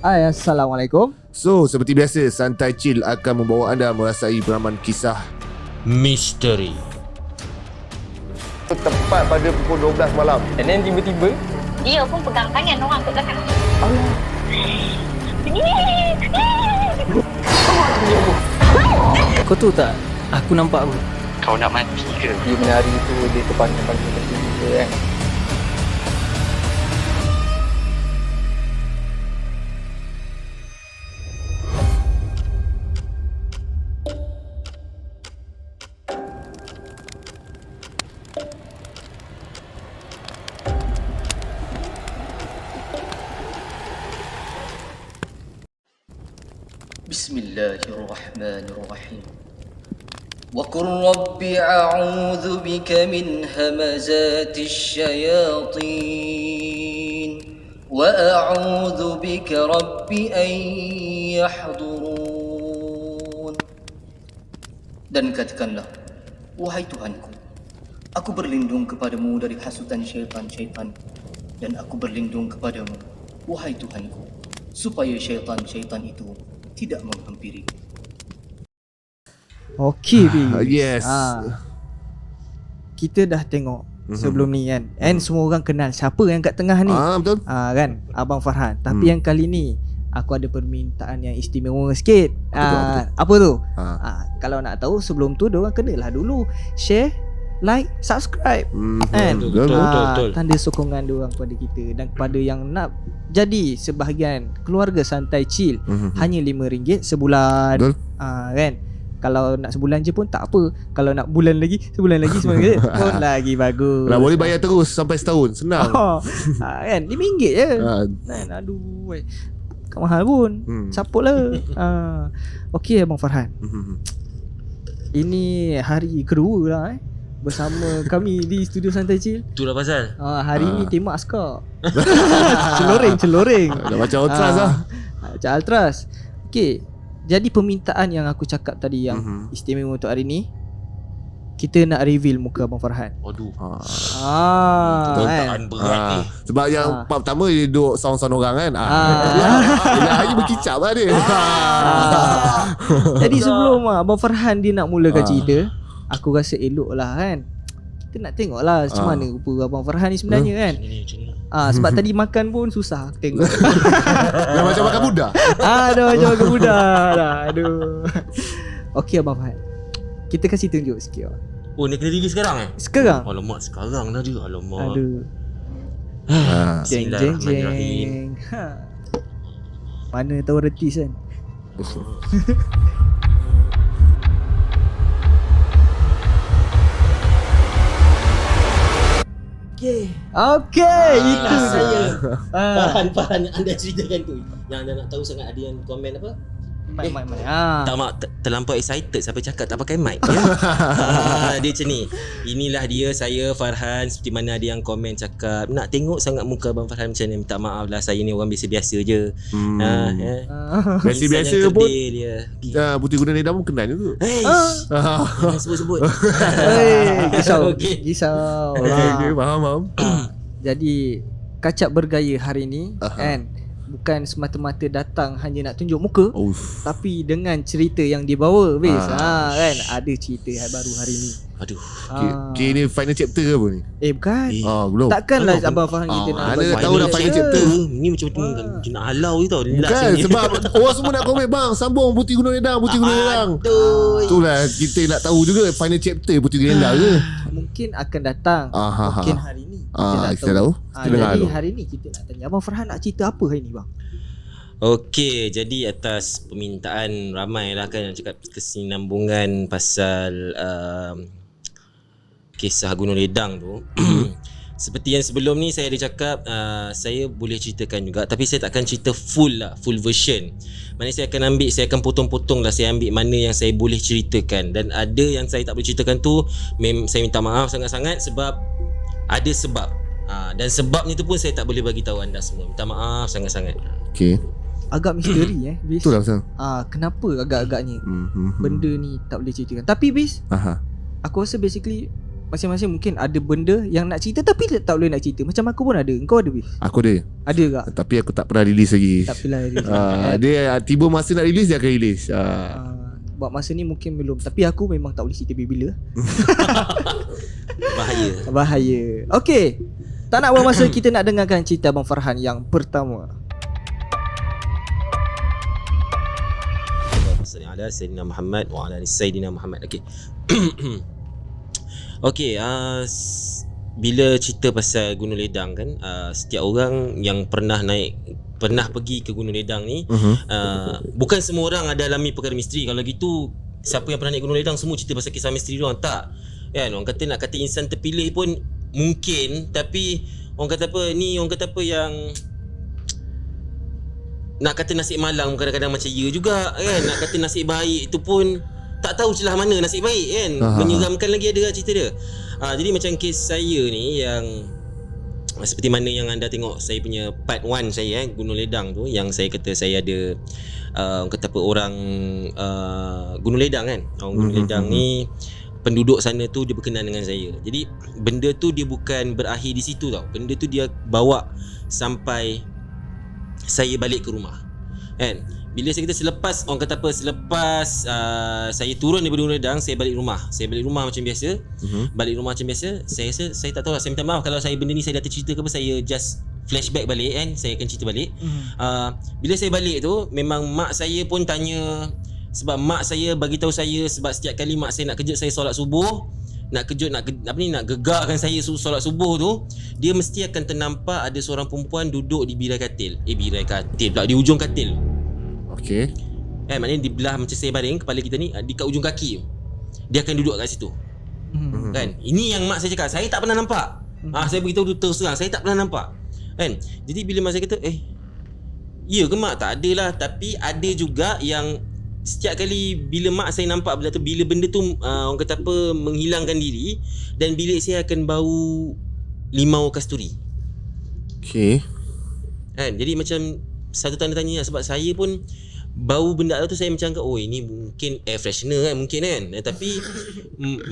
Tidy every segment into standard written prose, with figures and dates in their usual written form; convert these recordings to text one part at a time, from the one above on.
Assalamualaikum. So, seperti biasa, Santai Chill akan membawa anda merasai pengalaman kisah misteri. tepat pada pukul 12 malam. And then tiba-tiba Dia pun pegang tangan orang kat belakang. Kau tahu tak? Aku nampak apa? Kau nak mati ke? dia menari tu dia terpanjang-panjang macam tu kan. Bismillahirrahmanirrahim. Wa qur rabbi a'udzu bika min hamazatis syayatin wa a'udzu bika rabbi an yahdurun. Dan katakanlah, wahai Tuhanku, aku berlindung kepadamu dari hasutan syaitan-syaitan, dan aku berlindung kepadamu, wahai Tuhanku, supaya syaitan-syaitan itu tidak menghampiri. Okey, Bi. Yes. Kita dah tengok sebelum ni kan. And semua orang kenal siapa yang kat tengah ni. Betul. Kan, Abang Farhan. Tapi yang kali ni aku ada permintaan yang istimewa sikit. Betul. Apa tu? Ha. Kalau nak tahu sebelum tu diorang kenalah dulu share, like, subscribe. Kan? Betul. Tanda sokongan diorang kepada kita dan kepada yang nak jadi sebahagian keluarga Santai Chill. Hanya RM5 sebulan. Betul. Kan? Kalau nak sebulan je pun tak apa. Kalau nak bulan lagi, sebulan lagi RM9 pun lagi bagus. Lah boleh bayar terus sampai setahun. Senang. Kan? RM5 je. Kan? Aduh, tak mahal pun. Support lah. Okey Abang Farhan. Ini hari kedua lah bersama kami di studio Santai Chill. Itulah pasal. Hari ni tema askar. Celoring. Dah macam Ultras lah. Macam Ultras. Okey. Jadi permintaan yang aku cakap tadi yang istimewa untuk hari ni, kita nak reveal muka Abang Farhan. Aduh. Kan? Berat ni. Sebab yang part pertama dia duduk sound-sound orang kan. Yang hanya berkicap lah dia. Jadi sebelum Abang Farhan dia nak mulakan cerita, aku rasa elok lah kan, kita nak tengok lah macam mana rupa Abang Farhan ni sebenarnya kan. Sebab tadi makan pun susah aku tengok. Dah macam makan budak. Dah macam makan budak dah. Aduh. Okey Abang Farhan, kita kasih tunjuk sikit lah. Oh, ni kena review sekarang Sekarang? Alamak, sekarang dah dia. Alamak. Aduh. Jeng. Bismillahirrahmanirrahim. Mana tahu retis kan. Okay, itu saya. dia. Farhan yang anda ceritakan tu, yang anda nak tahu sangat, ada yang komen apa? Mic. Tak mak terlampau excited sampai cakap tak pakai mic ya? Dia macam ni. Inilah dia, saya Farhan. Seperti mana ada yang komen cakap nak tengok sangat muka Abang Farhan macam ni. Minta maaf lah, saya ni orang biasa-biasa je. Biasa-biasa pun dia. Putih Gunung Redang pun kenal juga. Jangan sebut-sebut. Risau. Okay, faham. Jadi kacap bergaya hari ni kan, bukan semata-mata datang hanya nak tunjuk muka, tapi dengan cerita yang dia bawa kan, ada cerita baru hari ni. Aduh. Okay, ni final chapter ke apa ni? Bukan. Belum. Takkanlah Abang Farhan kita nak mana bagi tahu dah final chapter. Ni macam nak halau je tau. Bukan, sebab orang semua nak komen, bang sambung Putih Gunung Redang. Itulah kita nak tahu juga final chapter Putih Gunung Redang ke. Mungkin akan datang. Mungkin hari ni kita tahu. Jadi hari ni kita nak tanya Abang Farhan nak cerita apa hari ni bang? Okey, jadi atas permintaan ramai lah kan yang cakap kesinambungan pasal kisah Gunung Redang tu. Seperti yang sebelum ni saya ada cakap, saya boleh ceritakan juga, tapi saya tak akan cerita full version. Maknanya saya akan potong-potong lah. Saya ambil mana yang saya boleh ceritakan, dan ada yang saya tak boleh ceritakan tu saya minta maaf sangat-sangat sebab ada sebab. Dan sebabnya tu pun saya tak boleh bagi tahu anda semua. Minta maaf sangat-sangat. Okay. Agak misteri Bis. Betul lah Sam. Kenapa agak-agaknya benda ni tak boleh ceritakan. Tapi Bis, aku rasa basically masing-masing mungkin ada benda yang nak cerita tapi tak boleh nak cerita. Macam aku pun ada. Kau ada bis? Aku ada. Ada tak? Tapi aku tak pernah release lagi. Tak pilih Dia tiba masa nak release dia akan release. Buat masa ni mungkin belum. Tapi aku memang tak boleh cerita bila. Bahaya. Okay, tak nak buang masa, kita nak dengarkan cerita Abang Farhan yang pertama. Ala Sayyidina Muhammad wa ala Sayyidina Muhammad. Okay. Okay, bila cerita pasal Gunung Ledang kan, setiap orang yang pernah pergi ke Gunung Ledang ni, bukan semua orang ada alami perkara misteri. Kalau gitu, siapa yang pernah naik Gunung Ledang semua cerita pasal kisah misteri diorang, tak kan? Orang kata nak kata insan terpilih pun mungkin, tapi orang kata apa yang nak kata nasib malang kadang-kadang macam ya juga kan. Nak kata nasib baik tu pun tak tahu celah mana nasib baik kan. Menyeramkan lagi ada cerita dia. Jadi macam kes saya ni yang seperti mana yang anda tengok saya punya part 1 saya Gunung Ledang tu, yang saya kata saya ada orang kata apa orang Gunung Ledang kan. Orang Gunung Ledang ni penduduk sana tu dia berkenan dengan saya. Jadi benda tu dia bukan berakhir di situ tau. Benda tu dia bawa sampai saya balik ke rumah kan. Bila saya kata selepas saya turun daripada Gunung Ledang, saya balik rumah macam biasa. Balik rumah macam biasa. Saya rasa saya tak tahu lah, saya minta maaf kalau saya benda ni saya dah tercerita ke apa. Saya just flashback balik kan. Saya akan cerita balik. Bila saya balik tu, memang mak saya pun tanya. Sebab mak saya bagi tahu saya, sebab setiap kali mak saya nak kejut saya solat subuh, nak gegarkan saya solat subuh tu, dia mesti akan ternampak ada seorang perempuan duduk di birai katil pula, di ujung katil. Okey. Maknanya di belah macam saya baring, kepala kita ni di kat ujung kaki. Dia akan duduk kat situ. Kan? Ini yang mak saya cakap, saya tak pernah nampak. Saya beritahu terus terang, saya tak pernah nampak. Kan? Jadi bila mak saya kata, ya ke mak? Tak adalah. Tapi ada juga yang setiap kali bila mak saya nampak bila benda tu orang kata apa menghilangkan diri, dan bilik saya akan bau limau kasturi. Okey. Kan? Jadi macam satu tanda tanya lah, sebab saya pun bau benda tu saya macam ini mungkin air freshener kan, mungkin kan. Tapi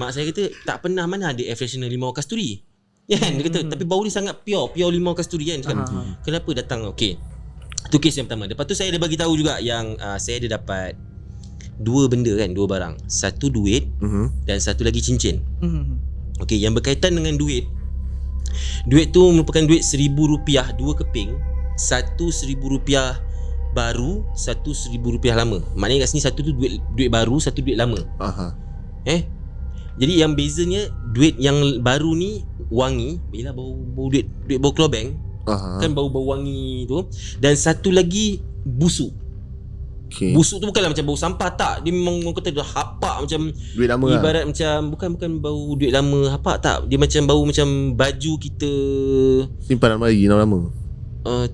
mak saya kata tak pernah mana ada air freshener limau kasturi. Ya kan? Dia kata tapi bau dia sangat pure limau kasturi kan. Kenapa datang? Okey. Tu kes yang pertama. Lepas tu saya ada bagi tahu juga yang saya ada dapat dua barang. Satu duit dan satu lagi cincin. Okey, yang berkaitan dengan duit. Duit tu merupakan duit RM1,000, dua keping. Satu RM1,000 baru, satu RM1,000 lama. Maknanya kat sini satu tu duit baru, satu duit lama. Jadi yang bezanya, duit yang baru ni wangi, bila bau duit bau kelobeng. Kan bau-bau wangi tu. Dan satu lagi busuk. Okay. Busuk tu bukanlah macam bau sampah, tak. Dia memang orang kata dah hapak macam duit lama ibarat lah. Macam bukan bau duit lama hapak, tak. Dia macam bau macam baju kita simpan lama lagi lama.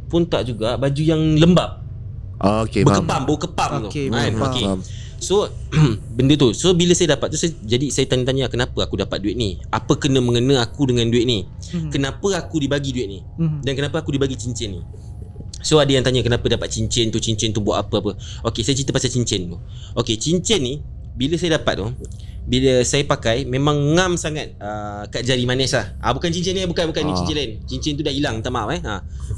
Pun tak juga, baju yang lembab. Okey, berkepam, bau kepam tu. Okey. So benda tu. So bila saya dapat tu jadi saya tanya-tanya kenapa aku dapat duit ni? Apa kena mengena aku dengan duit ni? Kenapa aku dibagi duit ni? Dan kenapa aku dibagi cincin ni? So ada yang tanya kenapa dapat cincin tu buat apa-apa. Okey, saya cerita pasal cincin tu. Okey, cincin ni bila saya dapat tu, bila saya pakai memang ngam sangat kat jari manis lah. Bukan cincin ni, bukan ni cincin lain. Cincin tu dah hilang, minta maaf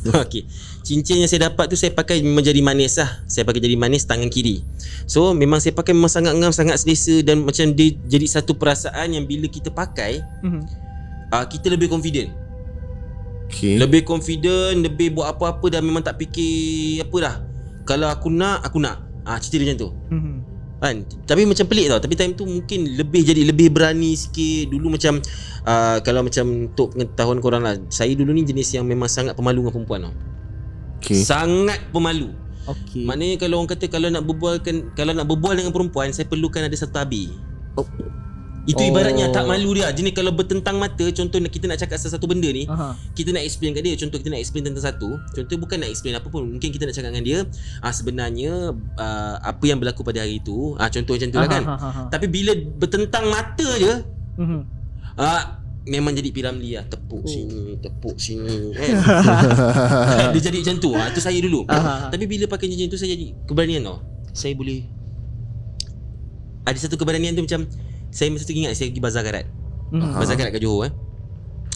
Okey. Cincin yang saya dapat tu saya pakai memang jari manis lah. Saya pakai jari manis tangan kiri. So memang saya pakai memang sangat ngam, sangat selesa, dan macam dia jadi satu perasaan yang bila kita pakai kita lebih confident. Okay. Lebih confident, lebih buat apa-apa dah memang tak fikir apa dah. Kalau aku nak. Cerita dia macam tu. Kan? Tapi macam pelik tau. Tapi time tu mungkin jadi lebih berani sikit. Dulu macam kalau macam untuk pengetahuan korang lah, saya dulu ni jenis yang memang sangat pemalu dengan perempuan tau. Okay. Sangat pemalu. Okay. Maknanya kalau orang kata kalau nak berbual dengan perempuan, saya perlukan ada satu tabir. Itu ibaratnya tak malu dia. Jenis kalau bertentang mata, contoh kita nak cakap sesuatu benda ni, kita nak explain kat dia. Contoh kita nak explain tentang satu, contoh bukan nak explain apa pun, mungkin kita nak cakap dengan dia sebenarnya apa yang berlaku pada hari itu, contoh macam tu lah kan. Tapi bila bertentang mata je, memang jadi P.Ramlee lah. Tepuk sini kan. Dia jadi macam tu. Itu saya dulu. Tapi bila pakai cincin tu, saya jadi keberanian tau. Saya boleh, ada satu keberanian tu macam saya masa tu ingat saya pergi bazar karat. Bazar karat kat Johor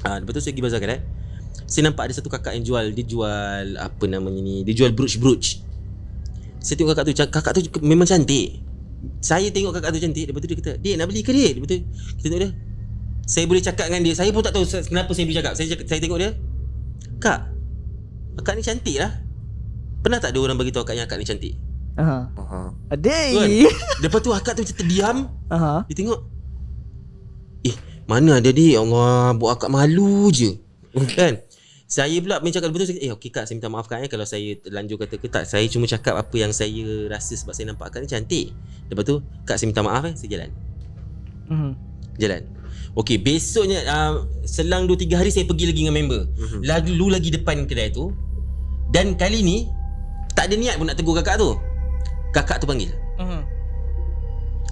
lepas tu saya pergi bazar karat. Saya nampak ada satu kakak yang jual, dia jual apa namanya ni, dia jual brooch. Saya tengok kakak tu memang cantik. Saya tengok kakak tu cantik, lepas tu dia kata, "Dek, nak beli ke dia?" Lepas tu kita tengok dia. Saya boleh cakap dengan dia, saya pun tak tahu kenapa saya boleh cakap. Saya tengok dia, "Kak, akak ni cantik lah. Pernah tak ada orang bagi tahu akak yang akak ni cantik?" Adik. Kan? Lepas tu akak tu macam terdiam. Dia tengok, mana ada dia, Allah, buat akak malu je. Kan? Saya pula mencakap betul, okey kak, saya minta maaf kak kalau saya terlanjur kata ke tak. Saya cuma cakap apa yang saya rasa sebab saya nampak akak ni cantik. Lepas tu kak, saya minta maaf saya jalan. Jalan. Okey, besoknya selang 2-3 hari saya pergi lagi dengan member. Lalu lagi depan kedai tu. Dan kali ni tak ada niat pun nak tegur kakak tu. Kakak tu panggil.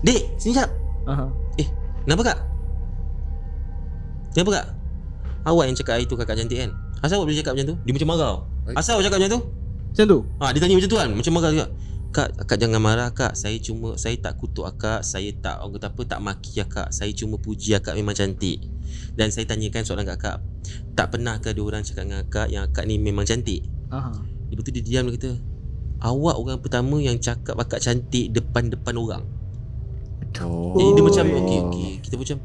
"Dek, sini jap." Kenapa kak? Kenapa kak? Awak yang cakap itu kakak cantik kan? Asal awak boleh cakap macam tu? Dia macam marah. Asal awak cakap macam tu? Macam tu? Dia tanya macam tu kan? Macam marah juga. "Kak, akak jangan marah kak. Saya tak kutuk akak. Saya tak, orang kata apa, tak maki akak. Saya cuma puji akak memang cantik. Dan saya tanyakan soalan kat akak. Tak pernah ke ada orang cakap dengan akak yang akak ni memang cantik?" Lepas tu dia diam, dia kata, "Awak orang pertama yang cakap akak cantik depan-depan orang." Jadi dia macam okey. Kita macam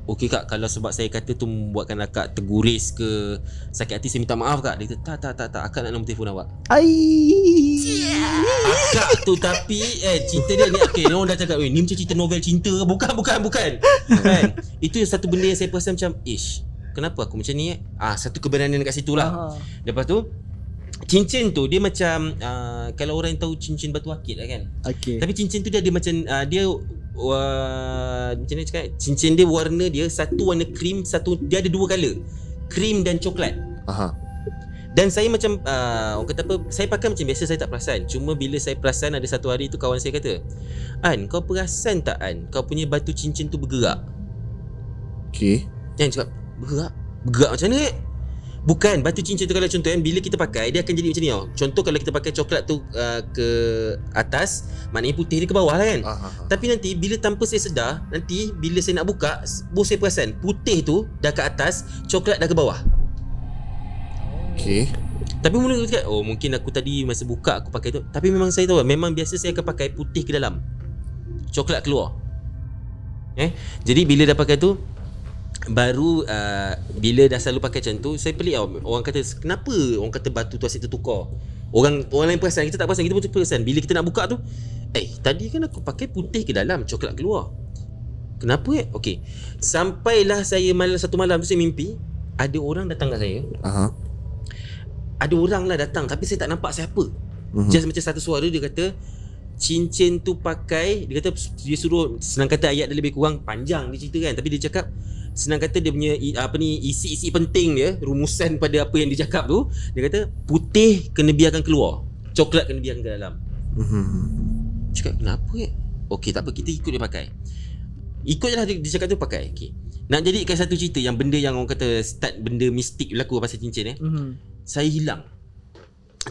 okey kak, kalau sebab saya kata tu membuatkan akak terguris ke sakit hati, saya minta maaf kak. Dia kata tak, akak nak nombor telefon awak. Akak tu tapi cerita dia ni okey, orang dah cakap ni macam cerita novel cinta ke? Bukan kan. Itu satu benda yang saya perasan macam kenapa aku macam ni satu kebenaran dekat situ lah. Lepas tu cincin tu dia macam kalau orang yang tahu cincin batu akik lah kan. Tapi cincin tu dia ada macam dia macam mana cakap, cincin dia warna dia satu warna krim, satu dia ada dua color, krim dan coklat. Dan saya macam orang kata apa, saya pakai macam biasa, saya tak perasan. Cuma bila saya perasan, ada satu hari tu kawan saya kata, "An, kau perasan tak An, kau punya batu cincin tu bergerak?" Yang cakap bergerak macam mana? Bukan, batu cincin tu kalau contoh bila kita pakai dia akan jadi macam ni tau. Contoh kalau kita pakai coklat tu ke atas, maknanya putih dia ke bawah lah kan. Tapi nanti bila tanpa saya sedar, nanti bila saya nak buka, baru saya perasan putih tu dah ke atas, coklat dah ke bawah. Tapi mula aku cakap, mungkin aku tadi masa buka aku pakai tu. Tapi memang saya tahu, memang biasa saya akan pakai putih ke dalam, coklat keluar. Jadi bila dah pakai tu, baru bila dah selalu pakai macam tu, saya pelik tau. Orang kata kenapa orang kata batu tu asyik tertukar. Orang lain perasan, kita tak perasan, kita pun perasan. Bila kita nak buka tu, tadi kan aku pakai putih ke dalam, coklat keluar. Kenapa okey. Sampailah saya satu malam tu saya mimpi ada orang datang kat saya. Ada orang lah datang, tapi saya tak nampak siapa. Just macam satu suara dia kata, cincin tu pakai, dia kata dia suruh, senang kata ayat dia lebih kurang panjang dia cerita kan, tapi dia cakap senang kata dia punya isi-isi penting dia, rumusan pada apa yang dia cakap tu, dia kata putih kena biarkan keluar, coklat kena biarkan ke dalam. Cakap kenapa okey tak apa, kita ikut dia pakai. Ikut je lah dia cakap tu pakai. Okey, nak jadikan satu cerita yang benda yang orang kata start benda mistik berlaku pasal cincin saya hilang.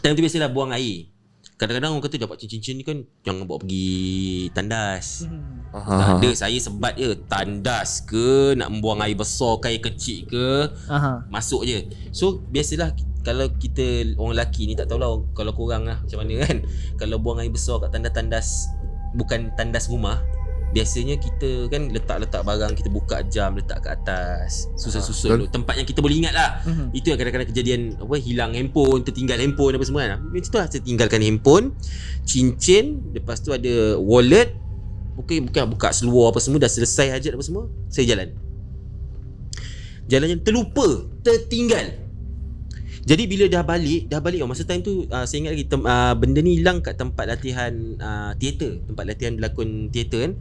Time tu biasalah buang air. Kadang-kadang orang kata dapat cincin ni kan jangan bawa pergi tandas. Tak ada, saya sebat je. Tandas ke, nak membuang air besar ke air kecil ke, masuk je. So biasalah kalau kita orang lelaki ni, tak tahulah kalau korang lah macam mana kan. Kalau buang air besar kat tandas-tandas, bukan tandas rumah, biasanya kita kan letak barang, kita buka jam, letak ke atas, susun-susun dulu. Tempat yang kita boleh ingat lah. Itu yang kadang-kadang kejadian hilang handphone, tertinggal handphone apa semua kan. Macam tu lah, saya tinggalkan handphone, cincin, lepas tu ada wallet. Bukan buka seluar apa semua, dah selesai hajat apa semua, saya jalan terlupa, tertinggal. Jadi bila dah balik masa time tu saya ingat lagi benda ni hilang kat tempat latihan teater, tempat latihan berlakon teater kan.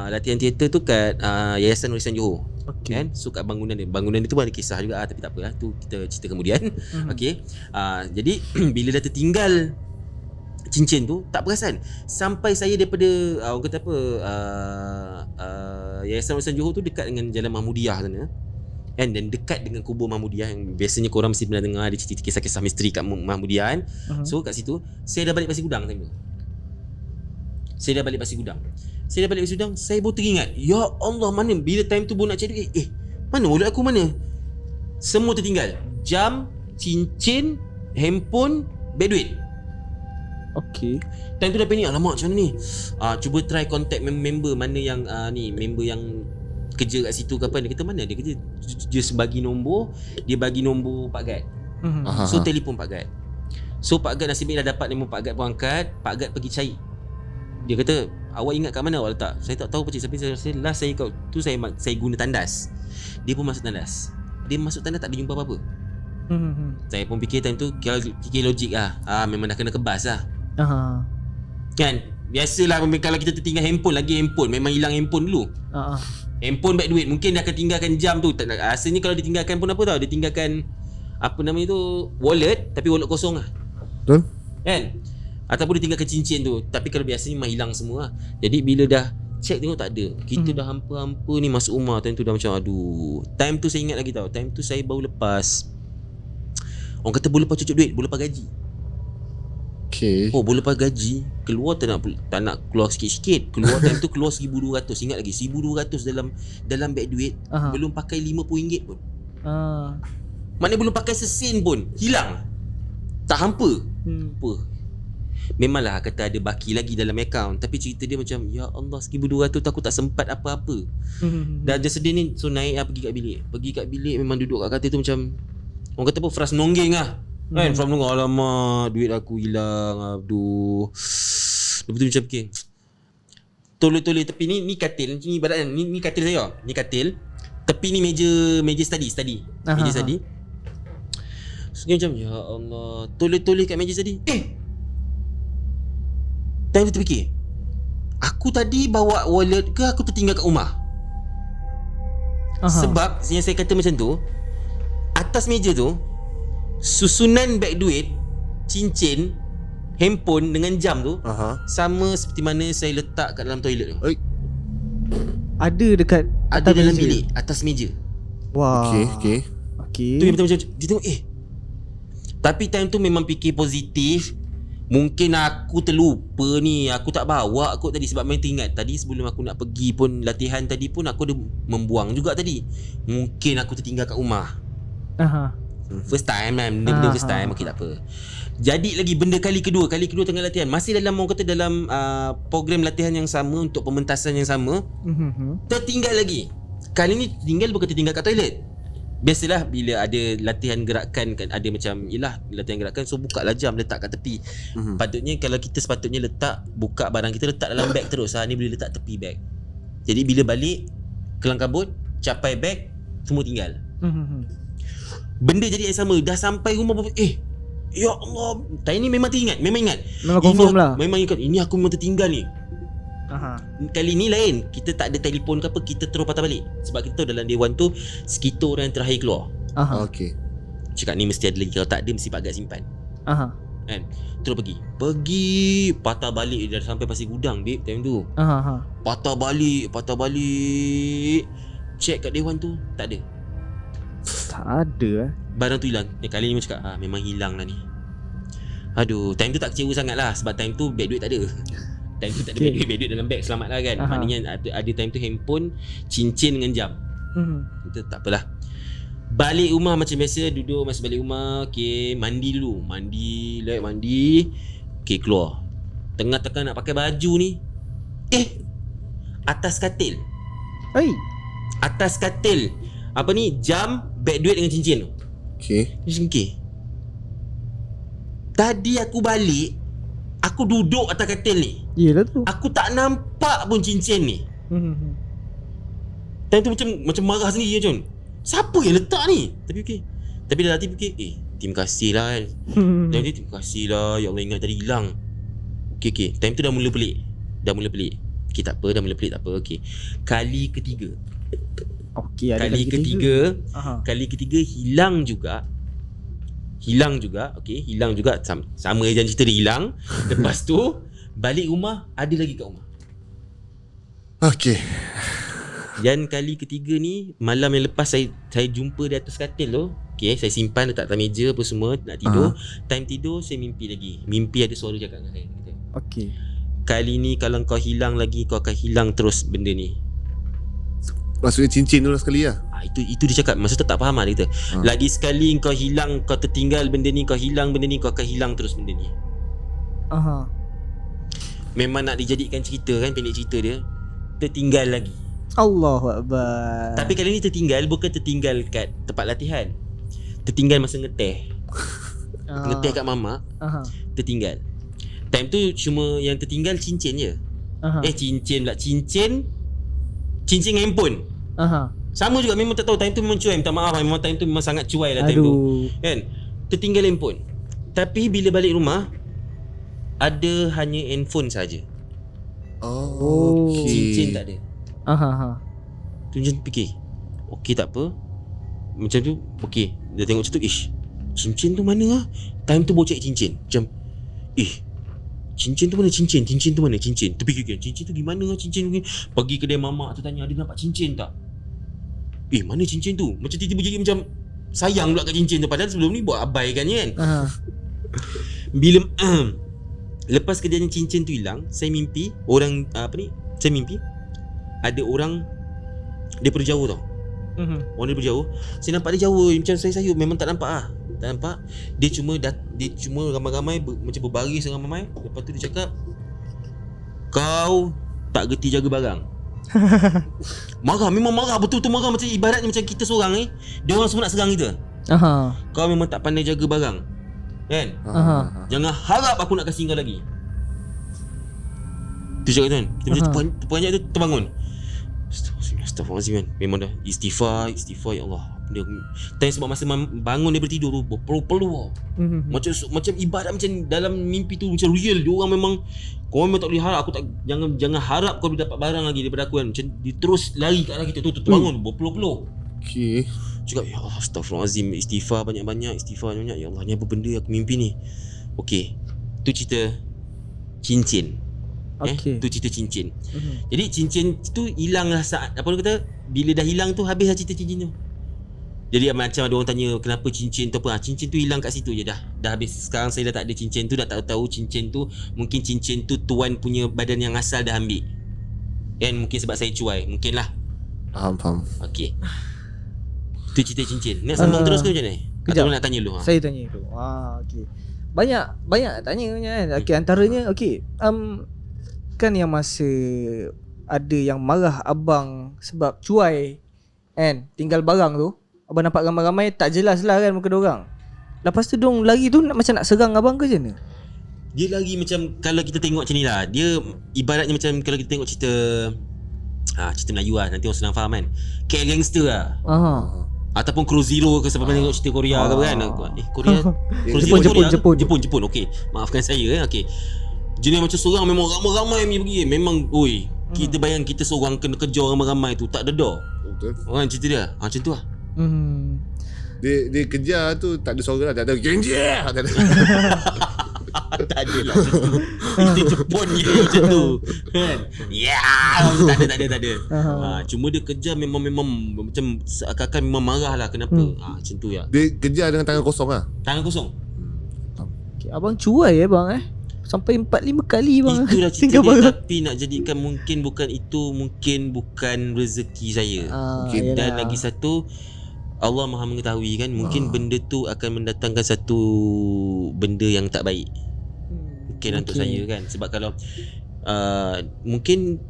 Latihan teater tu kat Yayasan Warisan Johor. Kan? So kat bangunan dia tu pun ada kisah juga tapi tak apalah, tu kita cerita kemudian. Okey. Jadi bila dah tertinggal cincin tu, tak perasan sampai saya daripada orang kata apa Yayasan Warisan Johor tu dekat dengan Jalan Mahmudiyah sana. Dan dekat dengan kubur Mahmudiyah yang biasanya korang mesti pernah dengar ada cerita kisah-kisah misteri kat Mahmudiyah kan. So kat situ saya dah balik Pasir Gudang time tu. Saya dah balik dari Sudang, saya baru teringat, ya Allah, mana bila time tu baru nak cari duit, mana wallet aku mana? Semua tertinggal. Jam, cincin, handphone, beg duit. Okay. Time tu dah panik, alamak macam mana ni? Cuba try contact member mana yang member yang kerja kat situ ke apa. Dia kata mana dia kerja. Dia bagi nombor, dia bagi nombor Pak Gad. So telefon Pak Gad. So Pak Gad nasibnya dah dapat nombor Pak Gad pun angkat. Pak Gad pergi cari. Dia kata, awak ingat kat mana awak letak? Saya tak tahu pakcik, tapi saya rasa last saya kat tu saya guna tandas. Dia pun masuk tandas. Dia masuk tandas tak ada jumpa apa-apa. Saya pun fikir time tu fikir logik lah. Memang dah kena kebas lah. Kan? Biasalah kalau kita tertinggal handphone, memang hilang handphone dulu. Handphone beg duit, mungkin dia akan tinggalkan jam tu. Rasanya kalau ditinggalkan pun apa tau, dia tinggalkan apa namanya tu, wallet, tapi wallet kosong lah. Betul? Kan? Ataupun dia tinggalkan cincin tu. Tapi kalau biasanya memang hilang semua lah. Jadi bila dah check tengok tak ada, kita dah hampa-hampa ni masuk rumah. Time tu dah macam aduh. Time tu saya ingat lagi tau, time tu saya baru lepas, orang kata baru lepas cucuk duit, baru lepas gaji. Okay. Baru lepas gaji, keluar tak nak keluar sikit-sikit. Keluar time tu keluar 1,200. Ingat lagi 1,200 dalam beg duit. Belum pakai RM50 pun. Mana belum pakai sesen pun, hilang. Tak hampa. Apa? Memanglah kata ada baki lagi dalam akaun, tapi cerita dia macam ya Allah, 1,200 aku tak sempat apa-apa. Dah sedih ni. So naik lah, pergi kat bilik memang duduk kat katil tu macam orang kata apa, fras nonggeng lah. Kan from nonggeng, alamak duit aku hilang. Aduh. Lepas tu macam fikir, toleh-toleh tepi ni katil ni ibaratkan ni katil saya. Ni katil. Tepi ni meja study. Meja study. So macam ya Allah, toleh-toleh kat meja study. Time tu terfikir, aku tadi bawa wallet ke aku tertinggal kat rumah? Sebab yang saya kata macam tu, atas meja tu susunan beg duit, cincin, handphone dengan jam tu sama seperti mana saya letak kat dalam toilet tu. Ada dekat Ada dalam bilik, atas meja. Wah. Okay. Tu yang macam dia tengok tapi time tu memang fikir positif. Mungkin aku terlupa ni, aku tak bawa kot tadi. Sebab main teringat tadi sebelum aku nak pergi pun latihan tadi pun aku ada membuang juga tadi. Mungkin aku tertinggal kat rumah. First time kan, benda first time. Okay, tak apa. Jadi lagi benda kali kedua tengah latihan, masih dalam orang kata dalam program latihan yang sama, untuk pementasan yang sama. Tertinggal lagi. Kali ni tinggal bukan tertinggal kat toilet. Biasalah bila ada latihan gerakan kan, ada macam latihan gerakan, so buka lah jam, letak kat tepi. Patutnya kalau kita sepatutnya buka barang kita letak dalam beg terus. Ni boleh letak tepi beg. Jadi bila balik kelang kabut, capai beg, semua tinggal. Benda jadi yang sama. Dah sampai rumah ya Allah, tadi ni memang teringat, memang ingat. Memang confirm lah. Memang ingat, ini aku memang tertinggal ni. Kali ni lain, kita tak ada telefon ke apa, kita terus patah balik. Sebab kita tahu dalam dewan tu kita orang yang terakhir keluar. Okay. Cakap ni mesti ada lagi, kalau tak ada mesti Pak Gad simpan. Kan? Terus pergi patah balik. Dah sampai Pasir Gudang babe time tu. Patah balik. Check kat dewan tu, tak ada. Tak ada Barang tu hilang. Kali ni macam cakap memang hilang lah ni. Aduh, time tu tak kecewa sangat lah. Sebab time tu beg duit tak ada. Time tu tak ada beg duit dalam beg, selamat lah kan. Maknanya ada time tu handphone, cincin dengan jam. Kita tak apalah. Balik rumah macam biasa, duduk masih balik rumah. Okay, mandi dulu. Mandi. Okay, keluar. Tengah-tengah nak pakai baju ni, atas katil. Atas katil, apa ni, jam, beg duit dengan cincin tu. Okay. Tadi aku balik, aku duduk atas katil ni. Yelah tu. Aku tak nampak pun cincin ni. Time tu macam marah sendiri macam, siapa yang letak ni? Tapi okey. Tapi dalam hati fikir, terima kasih lah kan. Time tu terima kasih lah, ya Allah ingat tadi hilang. Okay. Time tu dah mula pelik. Okay, tak apa, dah mula pelik, tak apa. Okay. Kali ketiga. Kali ketiga hilang juga. Okay, hilang juga. Sama je cerita dia hilang. Lepas tu balik rumah, ada lagi kat rumah. Okay. Dan kali ketiga ni, malam yang lepas saya jumpa di atas katil tu. Okay, saya simpan letak atas meja apa semua, nak tidur. Time tidur saya mimpi lagi. Mimpi ada suara cakap dengan saya. Okay. kali ni kalau kau hilang lagi, kau akan hilang terus benda ni. Maksudnya cincin tu lah sekali lah. Itu dia cakap. Maksud tak faham lah dia kata. Lagi sekali kau hilang, kau tertinggal benda ni, kau hilang benda ni, kau akan hilang terus benda ni. Memang nak dijadikan cerita kan, pendek cerita dia. Tertinggal lagi. Allahu Akbar. Tapi kali ni tertinggal bukan tertinggal kat tempat latihan. Tertinggal masa ngeteh. Ngeteh kat mamak. Tertinggal. Time tu cuma yang tertinggal cincin je. Cincin pula. Cincin dengan handphone. Sama juga, memang tak tahu. Time tu memang cuai. Minta maaf, memang time tu memang sangat cuai lah. Time tu kan, tertinggal handphone. Tapi bila balik rumah, ada hanya handphone saja. Cincin tak ada. Tu macam fikir, okey tak apa. Macam tu okey. Dia tengok macam tu, cincin tu mana lah. Time tu bawa cari cincin. Macam cincin tu mana, cincin tu mana, cincin. Terfikir kan, cincin tu gimana lah, cincin tu. Pergi kedai mamak tu tanya, ada nampak cincin tak? Mana cincin tu? Macam tiba-tiba jadi macam sayang pula kat cincin tu. Padahal sebelum ni buat abaikan kan. Bila lepas kejadian cincin tu hilang, saya mimpi saya mimpi ada orang daripada jauh tau. Orang daripada jauh. Saya nampak dia jauh, macam saya sayup, memang tak nampak lah. Tak nampak. Dia cuma ramai-ramai macam berbaris ramai-ramai. Lepas tu dia cakap, kau tak gerti jaga barang. Marah, memang marah, betul-betul marah. Macam ibaratnya macam kita seorang ni, dia orang semua nak serang kita. Kau memang tak pandai jaga barang kan. Jangan harap aku nak kasih kau lagi. Tu cakap kan. Kita macam terperanjat tu terbangun. Astaghfirullahaladzim kan. Memang dah istighfar ya Allah. Dia tanya sebab masa bangun daripada tidur tu berpeluh-peluh. Macam ibarat macam dalam mimpi tu macam real. Dia orang memang, kau memang tak boleh harap aku tak, jangan harap kau boleh dapat barang lagi daripada aku kan. Macam dia terus lari ke arah kita tu terbangun berpeluh-peluh. Okey. Cakap, ya Allah, astaghfirullahaladzim, istighfar banyak-banyak. Ya Allah, ni apa benda aku mimpi ni. Okey. Tu cerita cincin. Tu cerita cincin. Jadi cincin tu hilang lah saat, apa orang kata, bila dah hilang tu habis lah cerita cincin tu. Jadi macam ada orang tanya kenapa cincin tu apa. Cincin tu hilang kat situ je dah habis. Sekarang saya dah tak ada cincin tu. Dah tak tahu cincin tu. Mungkin cincin tu tuan punya badan yang asal dah ambil kan. Mungkin sebab saya cuai. Mungkin lah. Faham. Okey. Tu cerita cincin. Nak sambung terus ke macam ni? Atau nak tanya dulu? Saya tanya dulu. Okey. Banyak tanya kan. Okey, antaranya okey. Kan yang masa ada yang marah abang sebab cuai kan, tinggal barang tu. Abang nampak ramai-ramai tak jelas lah kan muka diorang. Lepas tu diorang lari tu macam nak serang abang ke macam mana? Dia lari macam, kalau kita tengok macam ni lah, dia ibaratnya macam kalau kita tengok cerita cerita Melayu lah, nanti orang senang faham kan. KL Gangster lah. Ataupun Crew Zero ke sebab tengok cerita Korea ke kan. Korea Jepun. Okey, maafkan saya okey. Jenis macam seorang memang ramai-ramai pergi. Memang kita bayang kita seorang kena kejar ramai-ramai tu, tak dedah. Betul. Orang cerita dia macam tu lah. Dia kejar tu tak ada suara lah, tak ada genjer. Tak ada. Tak ada lah macam tu. Itu Jepun je macam tu kan. Tak ada. Cuma dia kejar memang macam seakan-akan memang marah lah. Kenapa? Macam tu ya. Dia kejar dengan tangan kosong lah. Tangan kosong. Okay, abang cuai bang sampai 4-5 kali bang. Itulah cerita dia. Tapi nak jadikan mungkin bukan rezeki saya. Dan lagi satu, Allah Maha mengetahui kan. Mungkin benda tu akan mendatangkan satu benda yang tak baik. Mungkin untuk saya kan. Sebab kalau mungkin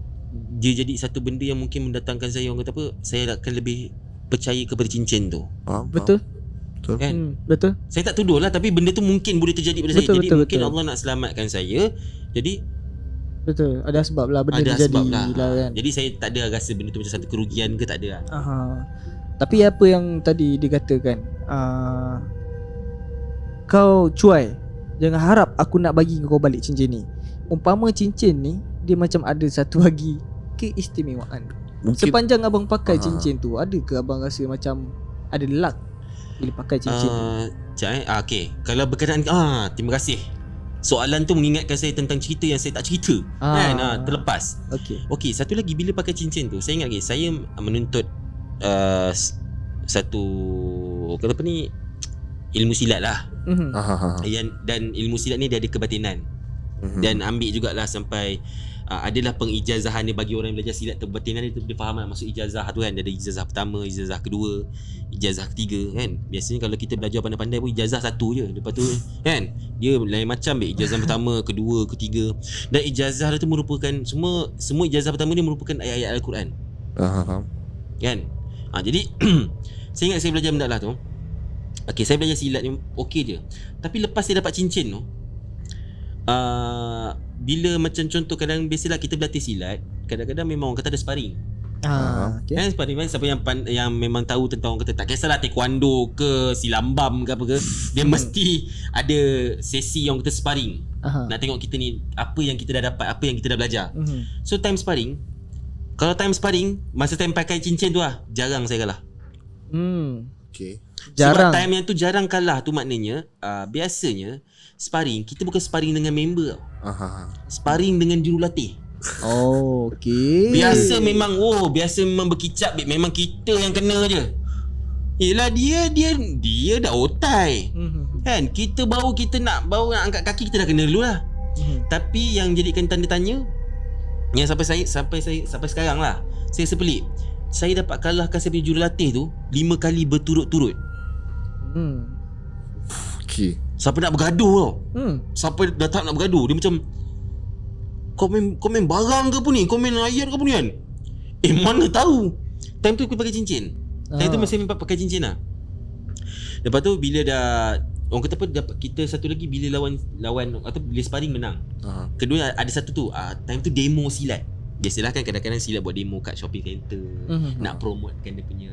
dia jadi satu benda yang mungkin mendatangkan saya, orang kata apa, saya akan lebih percaya kepada cincin tu. Betul kan? Betul. Saya tak tuduh lah, tapi benda tu mungkin boleh terjadi pada saya. Jadi mungkin betul. Allah nak selamatkan saya. Jadi betul, ada sebab lah benda ada terjadi sebab lah. kan. Jadi saya tak ada rasa benda tu macam satu kerugian ke, tak ada lah. Tapi apa yang tadi dikatakan, kau cuai, jangan harap aku nak bagi kau balik cincin ni. Umpama cincin ni dia macam ada satu lagi keistimewaan. Mungkin sepanjang abang pakai cincin tu, ada ke abang rasa macam ada luck bila pakai cincin tu? Okey, kalau berkenaan terima kasih. Soalan tu mengingatkan saya tentang cerita yang saya tak cerita kan, terlepas. Okey, satu lagi, bila pakai cincin tu, saya ingat lagi saya menuntut satu kata apa ni, ilmu silat lah. Dan ilmu silat ni dia ada kebatinan. Dan ambil jugalah sampai adalah pengijazahan dia bagi orang yang belajar silat terbatinan. Dia faham lah maksud ijazah tu kan. Dia ada ijazah pertama, ijazah kedua, ijazah ketiga kan. Biasanya kalau kita belajar pandai-pandai pun ijazah satu je. Lepas tu kan dia lain macam ijazah pertama, kedua, ketiga. Dan ijazah tu merupakan semua ijazah pertama ni merupakan ayat-ayat Al-Quran. Faham. Kan. Jadi saya ingat saya belajar benda lah tu. Okay, saya belajar silat ni okey je. Tapi lepas saya dapat cincin tu, bila macam contoh kadang biasalah kita berlatih silat, kadang-kadang memang orang kata ada sparring. Okay. Kan sparring kan, siapa yang memang tahu tentang orang kata tak kisahlah taekwondo ke silambam ke apa ke, dia mesti ada sesi yang kita sparring. Nak tengok kita ni apa yang kita dah dapat, apa yang kita dah belajar. So time sparring, kalau time sparring masa time pakai cincin tu lah, jarang saya kalah. Okay. Jarang. Sebab time yang tu jarang kalah tu maknanya biasanya sparring kita bukan sparring dengan member tau. Sparring dengan jurulatih. Oh, okay. Biasa memang berkicap, memang kita yang kena je. Yelah dia dah otai. Kan kita baru nak angkat kaki, kita dah kena dulu lah. Tapi yang jadikan tanda tanya yang sampai sekarang lah, saya sepelik. Saya dapat kalahkan saya punya jurulatih tu 5 kali berturut-turut. Okay. Siapa nak bergaduh tau. Siapa dah tak nak bergaduh, dia macam kau main barang ke apa ni? Kau main ayat ke apa ni kan? Mana tahu. Time tu aku pakai cincin. Time tu masih pakai cincin lah. Lepas tu bila dah orang kata apa, dapat kita satu lagi bila lawan atau bila sparring menang. Kedua ada satu tu time tu demo silat. Biasalah kan kadang-kadang silat buat demo kat shopping center. Nak promotekan dia punya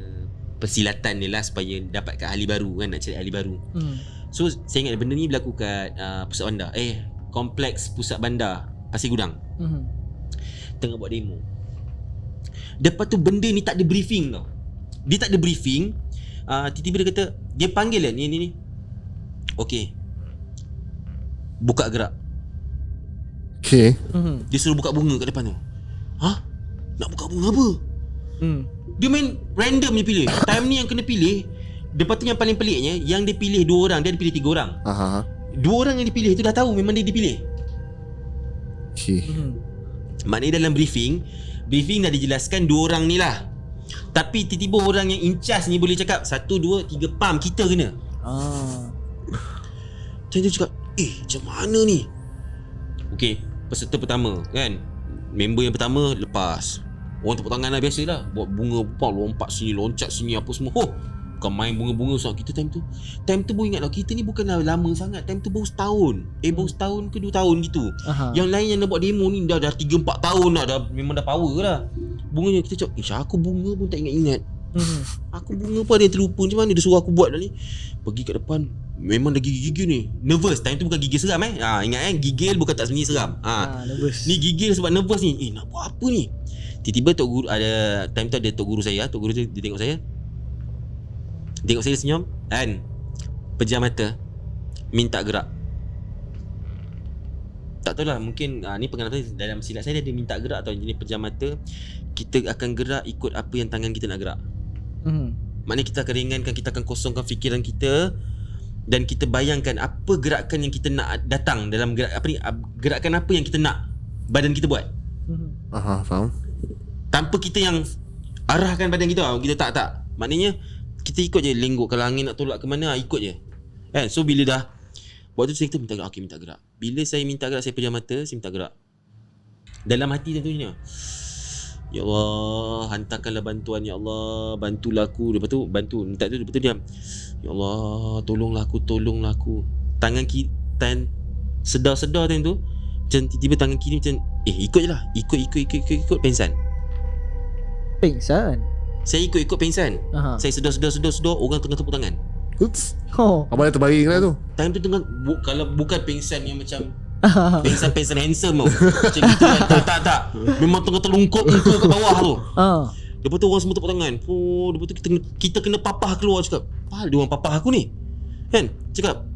persilatan dia lah supaya dapatkan ahli baru kan, nak cari ahli baru. So saya ingat benda ni berlaku kat pusat bandar, kompleks pusat bandar Pasir Gudang. Tengah buat demo. Lepas tu benda ni tak ada briefing tau. Dia tak ada briefing. Tiba-tiba dia kata, dia panggil lah ni. Okay, buka gerak. Okay. Dia suruh buka bunga kat depan tu. Nak buka bunga apa? Dia main random je pilih. Time ni yang kena pilih. Lepas tu yang paling peliknya, yang dia pilih 2 orang, dia ada pilih 3 orang. 2 orang yang dipilih tu dah tahu memang dia dipilih. Okay. Maknanya dalam briefing dah dijelaskan 2 orang ni lah. Tapi tiba-tiba orang yang in charge ni boleh cakap 1, 2, 3 pam, kita kena. Macam dia cakap, macam mana ni? Okay, peserta pertama kan, member yang pertama lepas. Orang tepuk tangan lah, biasalah. Buat bunga, lompat sini, loncat sini, apa semua. Bukan main bunga-bunga soal kita time tu. Time tu baru ingat lah, kita ni bukanlah lama sangat. Time tu baru setahun. Baru setahun ke 2 tahun gitu. Yang lain yang nak buat demo ni dah 3-4 tahun dah memang dah power lah. Bunganya kita cakap, aku bunga pun tak ingat-ingat. Aku bunga pun ada yang terlupa. Macam mana dia suruh aku buat dah ni. Pergi kat depan, memang dah gigil-gigil ni. Nervous. Time tu bukan gigil seram ingat gigil bukan tak sebenarnya seram. Nervous. Ni gigil sebab nervous ni. Nak buat apa ni? Tiba-tiba tok guru ada, time tu ada tok guru saya. Tok guru tu dia tengok saya. Tengok saya senyum dan pejam mata, minta gerak. Tak tahulah, mungkin ni pengalaman dalam silat saya, dia minta gerak atau jenis pejam mata. Kita akan gerak ikut apa yang tangan kita nak gerak. Maknanya kita akan ringankan, kita akan kosongkan fikiran kita dan kita bayangkan apa gerakan yang kita nak datang dalam gerakan apa yang kita nak badan kita buat. Faham. Tanpa kita yang arahkan badan kita. Kita tak. Maknanya kita ikut je lenggok. Kalau angin nak tolak ke mana, ikut je kan. So bila dah waktu tu saya kata minta gerak. Okay, minta gerak. Bila saya minta gerak, saya pejam mata, saya minta gerak. Dalam hati tentunya, ya Allah, hantarkanlah bantuan, ya Allah, bantulah aku. Lepas tu bantu, minta tu, lepas tu diam. Ya Allah, tolonglah aku. Tangan kiri, sedar-sedar time tu, macam tiba-tiba tangan kiri macam ikut je lah. Ikut pengsan. Saya ikut pengsan. Saya sedar, orang tengah tepuk tangan. Oops. Abang dah terbaring lah tu. Time tu tengah kalau bukan pengsan yang macam pengsan handsome tau. Macam gitu kan. Tak. Memang tengah terlungkup muka kat bawah tu. Lepas tu orang semua tepuk tangan. Lepas tu kita kena papah keluar, cakap, "Pahal dia orang papah aku ni." Kan? Cakap,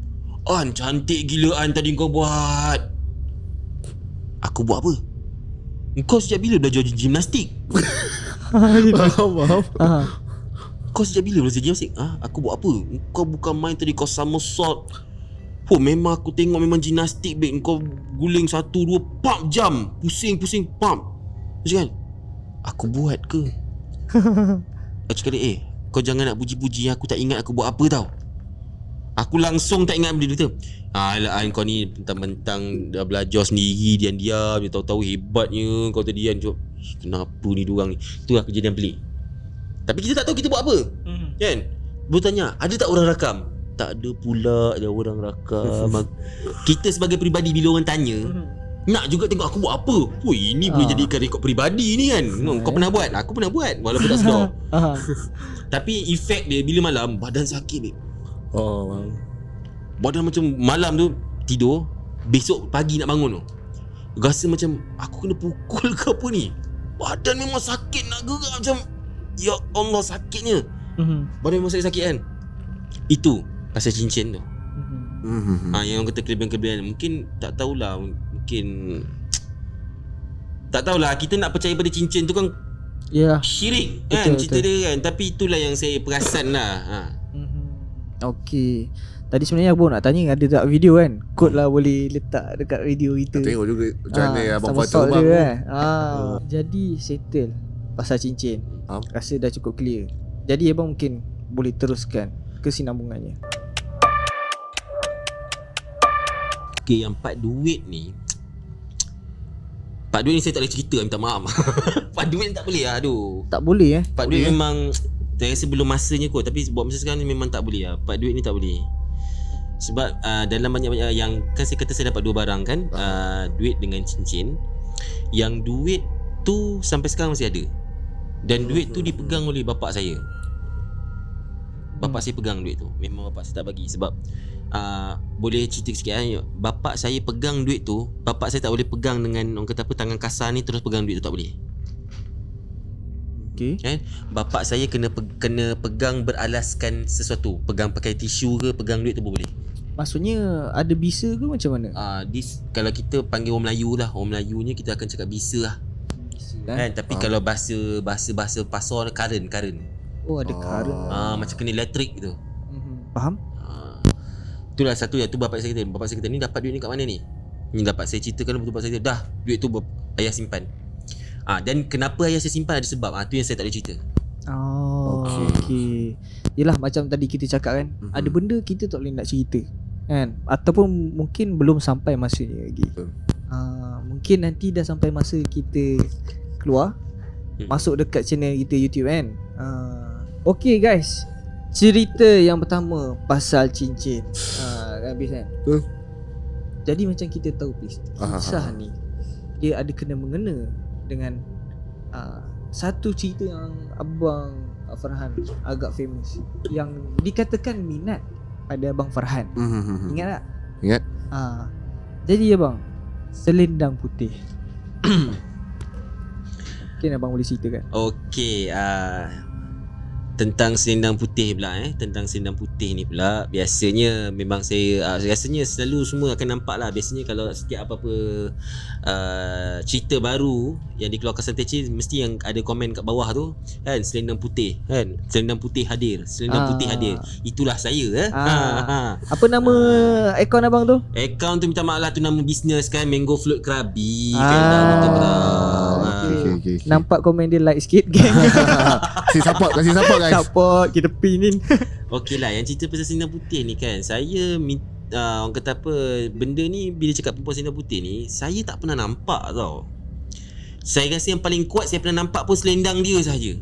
cantik gila tadi kau buat." Aku buat apa? Kau sejak bila belajar gimnastik? Faham. Kau sejak bila belajar gimnastik? Aku buat apa? Kau bukan main tadi, kau somersault. memang aku tengok memang gimnastik babe. Kau guling 1, 2 pump jam. Pusing pump. Macam kan? Aku buat ke? Aku cakap dia, kau jangan nak puji-puji aku, tak ingat aku buat apa tau. Aku langsung tak ingat benda tu. Alah kau ni mentang-mentang dah belajar sendiri diam-diam, dia tahu-tahu hebatnya kau tadi kan. Kenapa ni diorang ni? Itulah kejadian pelik. Tapi kita tak tahu kita buat apa. Kan? Bertanya, ada tak orang rakam? Tak ada pula ada orang rakam. Kita sebagai peribadi bila orang tanya, nak juga tengok aku buat apa. Woi, ini boleh jadikan rekod peribadi ni kan. Kau pernah buat? Aku pernah buat walaupun tak sedar. Tapi efek dia bila malam badan sakit babe. Badan macam malam tu tidur, besok pagi nak bangun tu rasa macam aku kena pukul ke apa ni. Badan memang sakit nak gerak macam ya Allah sakitnya. Badan memang sakit kan. Itu pasal cincin tu. Yang orang kata kelebihan-kelebihan mungkin tak tahulah, mungkin tak tahulah, kita nak percaya pada cincin tu kan syirik kan, cerita dia kan. Tapi itulah yang saya perasan lah. Okey. Tadi sebenarnya aku nak tanya ada tak video kan. Kod lah boleh letak dekat video kita. Tengok juga macam mana Abang Fatul bang kan. Jadi settle pasal cincin. Rasa dah cukup clear. Jadi abang mungkin boleh teruskan kesinambungannya. Okay, yang part duit ni saya tak boleh cerita, minta maaf. Part duit ni tak boleh lah, aduh. Tak boleh Part duit memang saya rasa belum masanya kot. Tapi buat masa sekarang ni memang tak boleh lah. Part duit ni tak boleh. Sebab dalam banyak-banyak yang kan saya kata saya dapat 2 barang kan, duit dengan cincin. Yang duit tu sampai sekarang masih ada. Dan duit tu dipegang oleh bapak saya. Bapak saya pegang duit tu. Memang bapak saya tak bagi. Sebab boleh cerita sikit bapak saya pegang duit tu. Bapak saya tak boleh pegang dengan orang kata apa, tangan kasar ni terus pegang duit tu, tak boleh. Kan? Bapak saya kena pegang beralaskan sesuatu. Pegang pakai tisu ke, pegang duit tu pun boleh. Maksudnya ada bisa ke macam mana? Kalau kita panggil orang Melayu lah, orang Melayunya kita akan cakap bisa lah. Kan? Tapi kalau bahasa pasar current. Oh, ada current. Macam kena elektrik gitu. Faham? Itulah satu tu bapak saya kata. Bapak saya kata, ni dapat duit ni kat mana ni? Ni dapat saya ceritakan, betul bapak saya kata, dah duit tu ayah simpan. Dan kenapa ayah saya simpan ada sebab. Tu yang saya tak boleh cerita. Okay. Yelah macam tadi kita cakap kan, ada benda kita tak boleh nak cerita kan, ataupun mungkin belum sampai masanya lagi. Mungkin nanti dah sampai masa kita keluar, masuk dekat channel kita YouTube kan. Okay guys, cerita yang pertama pasal cincin. Habis kan. Jadi macam kita tahu kisah ni dia ada kena mengena dengan satu cerita yang Abang Farhan agak famous, yang dikatakan minat pada Abang Farhan. Ingat tak? Ingat. Jadi abang, selendang putih. Mungkin abang boleh ceritakan. Okey, tentang selendang putih pula tentang selendang putih ni pula, biasanya memang saya rasanya selalu semua akan nampak lah. Biasanya kalau setiap apa-apa cerita baru yang dikeluarkan Santechi, mesti yang ada komen kat bawah tu kan, selendang putih kan, selendang putih hadir, selendang putih hadir. Itulah saya. Apa nama akaun abang tu? Akaun tu minta maaf lah, tu nama bisnes kan, Mango Float Krabi. Okay. Nampak komen dia like sikit geng. Kasih support guys. Support, kita pinin. Okey lah, yang cerita pasal selendang putih ni kan, saya orang kata apa, benda ni bila cakap perempuan selendang putih ni, saya tak pernah nampak tau. Saya rasa yang paling kuat saya pernah nampak pun selendang dia sahaja.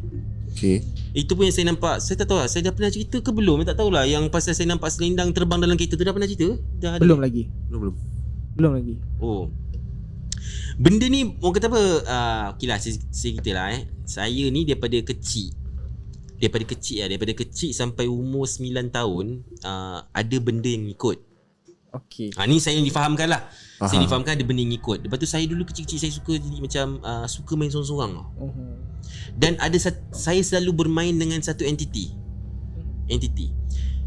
Okay. Itu pun yang saya nampak. Saya tak tahu lah, saya dah pernah cerita ke belum, saya tak tahulah. Yang pasal saya nampak selendang terbang dalam kereta tu, dah pernah cerita? Dah ada? Belum lagi. Oh, benda ni orang kata apa, okey lah, saya cerita lah saya ni daripada kecil sampai umur 9 tahun, ada benda yang ikut. okey. Ni saya yang difahamkan lah. Saya difahamkan ada benda yang ikut. Lepas tu saya dulu kecil-kecil saya suka jadi macam suka main sorang-sorang tau. Dan saya selalu bermain dengan satu entiti.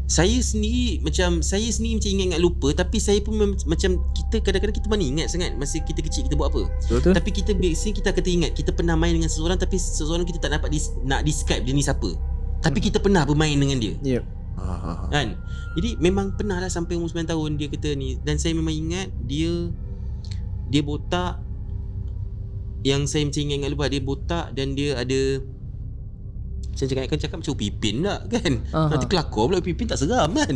Saya sendiri macam ingat lupa, tapi saya pun macam kita kadang-kadang kita mana ingat sangat masa kita kecil kita buat apa. Betul. Tapi kita biasanya kita akan teringat kita pernah main dengan seseorang, tapi seseorang kita tak dapat nak describe dia ni siapa. Tapi kita pernah bermain dengan dia. Yep. Kan? Jadi memang pernah lah sampai umur 9 tahun dia kata ni. Dan saya memang ingat dia botak. Yang saya macam ingat lupa, dia botak dan dia ada, saya cakap macam Pipin tak kan. Nanti kelakar pula Pipin, tak seram kan.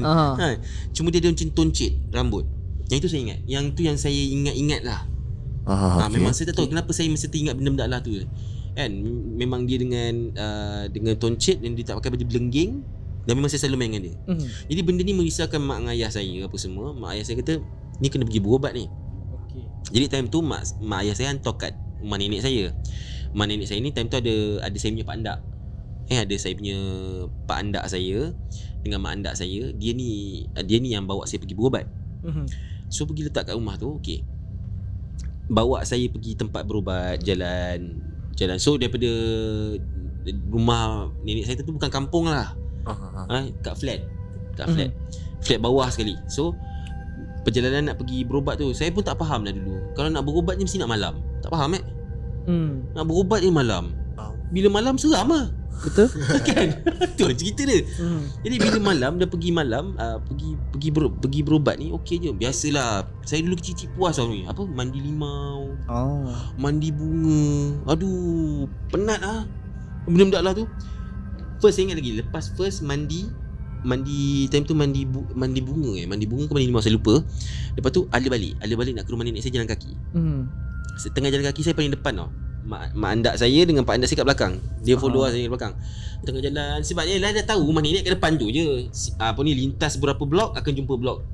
Cuma dia ada macam toncit rambut. Yang itu saya ingat. Yang tu yang saya ingat lah. Memang saya tak tahu kenapa saya mesti ingat benda-benda lah tu kan. Memang dia dengan toncit dan dia tak pakai baju belengging. Dan memang saya selalu main dengan dia. Jadi benda ni merisaukan mak dengan ayah saya apa semua. Mak ayah saya kata ni kena pergi berubat ni. Jadi time tu mak ayah saya hantar kat rumah nenek saya. Rumah nenek saya ni time tu ada saya punya pak andak. Ada saya punya pak andak saya dengan mak andak saya. Dia ni yang bawa saya pergi berubat. So pergi letak kat rumah tu, okey. Bawa saya pergi tempat berubat, jalan. So daripada rumah nenek saya tu bukan kampung lah. Kat flat. Flat bawah sekali. So perjalanan nak pergi berubat tu, saya pun tak faham lah dulu. Kalau nak berubat ni mesti nak malam. Tak faham nak berubat ni malam. Bila malam seram lah. Betul. Kan? Betul cerita dia. Jadi bila malam, dah pergi malam, pergi berubat ni okey je. Biasalah. Saya dulu kecil-kecil puas tau ni. Apa? Mandi limau. Mandi bunga. Aduh, penat ah. Benda-benda lah tu. First saya ingat lagi, lepas first mandi time tu mandi bunga Mandi bunga ke mandi limau saya lupa. Lepas tu ala balik nak ke rumah nenek saya jalan kaki. Setengah jalan kaki saya paling depan tau. Mak andak saya dengan pak andak saya kat belakang. Dia follow saya kat belakang. Tengah jalan, sebab dia dah tahu rumah nenek kat depan tu je. Lintas berapa blok akan jumpa blok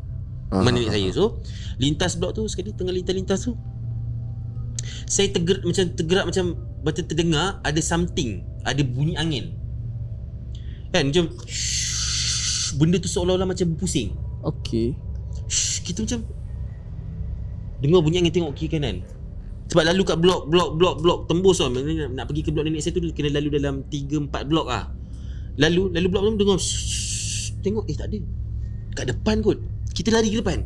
rumah nenek saya. So lintas blok tu, sekali tengah lintas tu, saya tergerak macam terdengar ada something, ada bunyi angin. Kan macam benda tu seolah-olah macam berpusing. Okey. Kita macam dengar bunyi angin, tengok kiri kanan. Sebab lalu kat blok tembus tau. Nak pergi ke blok nenek saya tu kena lalu dalam 3-4 blok lah. Lalu blok tu dengar tengok tak ada. Kat depan kot. Kita lari ke depan.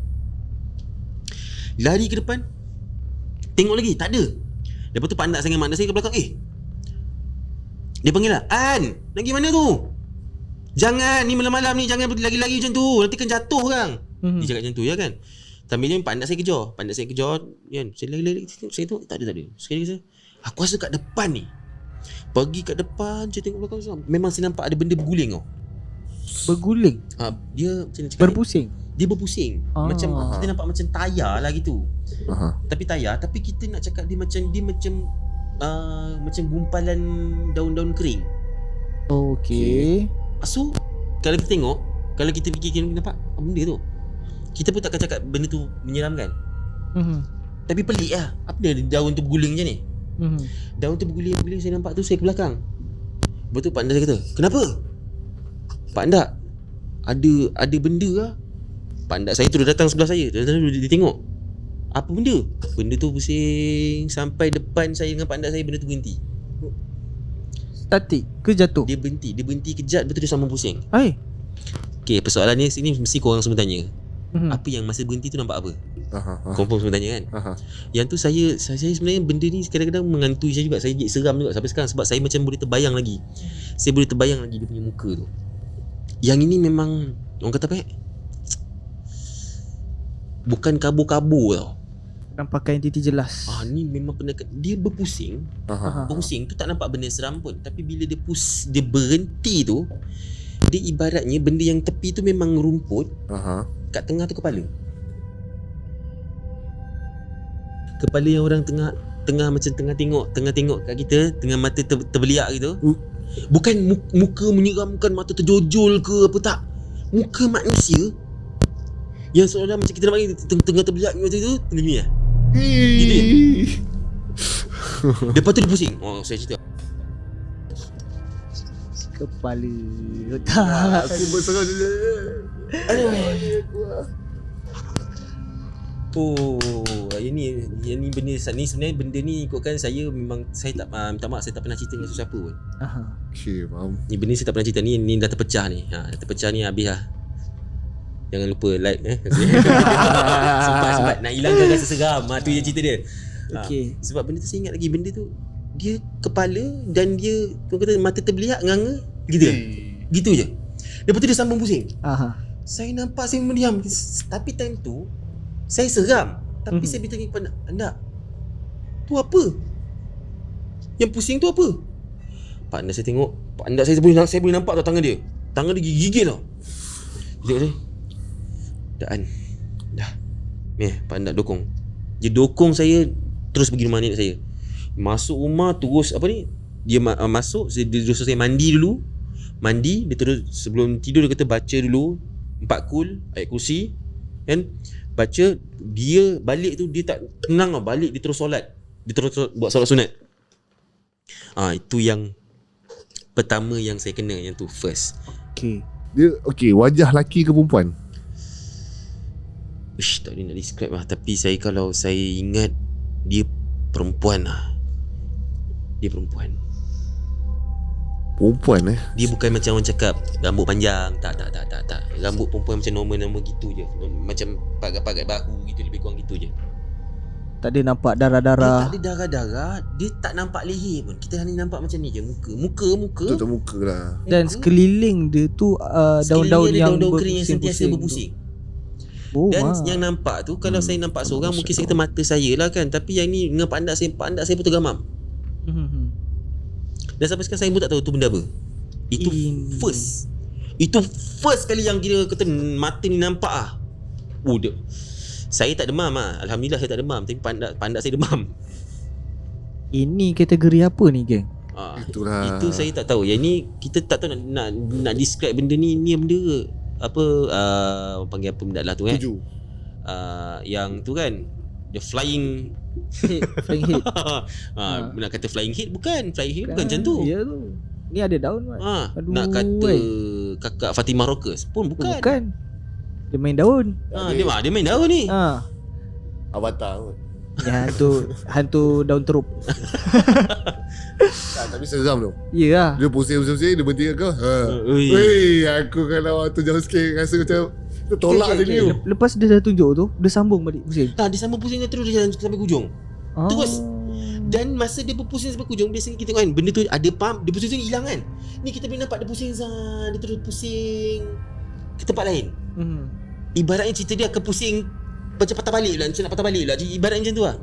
Tengok lagi tak ada. Lepas tu pak andak saya dengan mak andak saya ke belakang. Dia panggil lah, An, nak pergi mana tu? Jangan, ni malam-malam ni jangan lagi-lagi macam tu. Nanti kan jatuh orang. Dia cakap macam tu ya kan. Sambil pak andak saya kejar. Kan. Saya lari-lari, saya tengok tak ada. Sekali saya, aku rasa kat depan ni. Pergi kat depan, saya tengok belakang semua. Memang saya nampak ada benda berguling tau. Berguling? Dia macam cakap, berpusing? Dia berpusing. Macam kita nampak macam tayar lah gitu. Tapi tayar, tapi kita nak cakap dia macam gumpalan daun-daun kering. Okey. So kalau kita tengok, kalau kita fikir nampak apa benda tu, kita pun takkan cakap benda tu menyeramkan. Tapi pelik lah. Apa dia daun tu berguling macam ni? Daun tu berguling, saya nampak tu, saya ke belakang. Lepas tu pak andak saya kata, kenapa? Pak andak, ada benda lah. Pak andak saya tu dah datang sebelah saya. Dia tengok. Apa benda? Benda tu pusing sampai depan saya dengan pak andak saya, benda tu berhenti. Statik ke jatuh? Dia berhenti kejap, betul dia sambung pusing. Okay, persoalan ni sini mesti korang semua tanya. Apa yang masa berhenti tu nampak apa? Confirm semua tanya kan? Yang tu saya sebenarnya benda ni kadang-kadang menghantui saya juga. Saya seram juga sampai sekarang sebab saya macam boleh terbayang lagi. Saya boleh terbayang lagi dia punya muka tu. Yang ini memang orang kata apa? Bukan kabur-kabur tau. Nampakkan entiti jelas. Ni memang dia berpusing. Berpusing tu tak nampak benda seram pun. Tapi bila dia berhenti tu, dia ibaratnya benda yang tepi tu memang rumput. Kat tengah tu kepala. Kepala yang orang tengah macam tengah tengok kat kita dengan mata terbeliak gitu. Bukan muka menyeramkan, mata terjojol ke apa, tak. Muka manusia yang seolah macam kita nampak tengah terbeliak macam tu, tengah ni lah. Gitu ya. Lepas tu dia pusing. Saya cerita Kepala tak. Aku berserah dulu. Yang ni benda ni sebenarnya benda ni ikutkan saya memang saya tak minta maaf, saya tak pernah cerita dengan siapa pun. Okay, faham. Ni benda saya tak pernah cerita, ni dah terpecah ni. Dah terpecah ni habis lah. Jangan lupa like Sempat nak hilangkan rasa seram. Tu je cerita dia. Sebab benda tu saya ingat lagi, benda tu dia kepala dan dia kata mata terbeliak nganga gitu. Gitu je. Lepas tu dia sambung pusing. Aha. Saya nampak, saya mendiam. Tapi time tu saya seram. Tapi saya bertanya kepada anda, tu apa? Yang pusing tu apa? Pak anda, saya tengok, pak anda, saya boleh nampak tau tangan dia. Tangan dia gigil tau. Dia kata, Daan, dah. Pak anda dokong. Dia dokong saya terus pergi rumah nenek saya. Masuk rumah terus dia masuk, dia suruh saya mandi dulu. Mandi, dia terus sebelum tidur dia kata baca dulu 4 kul ayat kursi kan. Baca, dia balik tu dia tak tenang tau. Balik dia terus solat. Dia terus buat solat sunat. Itu yang pertama yang saya kena, yang tu first. Dia wajah lelaki ke perempuan? Tak boleh nak describe lah. Tapi kalau saya ingat, dia perempuan lah. Dia perempuan. Perempuan Dia bukan macam orang cakap rambut panjang. Tak. Rambut perempuan macam normal gitu je. Macam pagat-pagat bahu gitu, lebih kurang gitu je. Tak ada nampak Dia darah-darah. tak ada darah-darah. Dia tak nampak leher pun. Kita hanya nampak macam ni je. Muka. Tutup muka lah. Dan sekeliling dia tu daun-daun yang daun-daun kering yang sentiasa berpusing. Dan yang nampak tu, kalau saya nampak seorang, mungkin saya kata mata saya lah kan. Tapi yang ni dengan pandak saya pun tergamam. Dan sampai sekarang saya pun tak tahu tu benda apa. Itu first kali yang kira kata mata ni nampak ah. Saya tak demam ah. Alhamdulillah saya tak demam. Tapi pandak saya demam. Ini kategori apa ni, geng? Itulah. Itu saya tak tahu. Yang ni kita tak tahu nak describe benda ni benda apa, panggil apa benda lah tu kan. Yang tu kan, the flying Flying head. Nak kata flying head bukan. Flying head bukan macam tu. Ya tu. Ni ada daun kan. Nak kata kakak Fatimah Rockers pun bukan. Dia main daun. Dia main daun ni. Avatar kot. Ya, hantu daun teruk. Tapi seram tu. Ya lah. Dia pusing, dia berhenti kau. Weh, aku kalau waktu jauh sikit rasa macam tertolak je ni. Lepas dia dah tunjuk tu, dia sambung balik pusing. Dia sambung pusing terus dia jalan sampai hujung. Terus. Dan masa dia berpusing sampai hujung, biasanya kita tengok kan benda tu ada pump, dia pusing hilang kan. Ni kita boleh nampak dia pusing dia terus pusing ke tempat lain. Ibaratnya cerita dia akan pusing macam patah balik lah, macam nak patah balik lah. Ibaratnya macam tu lah.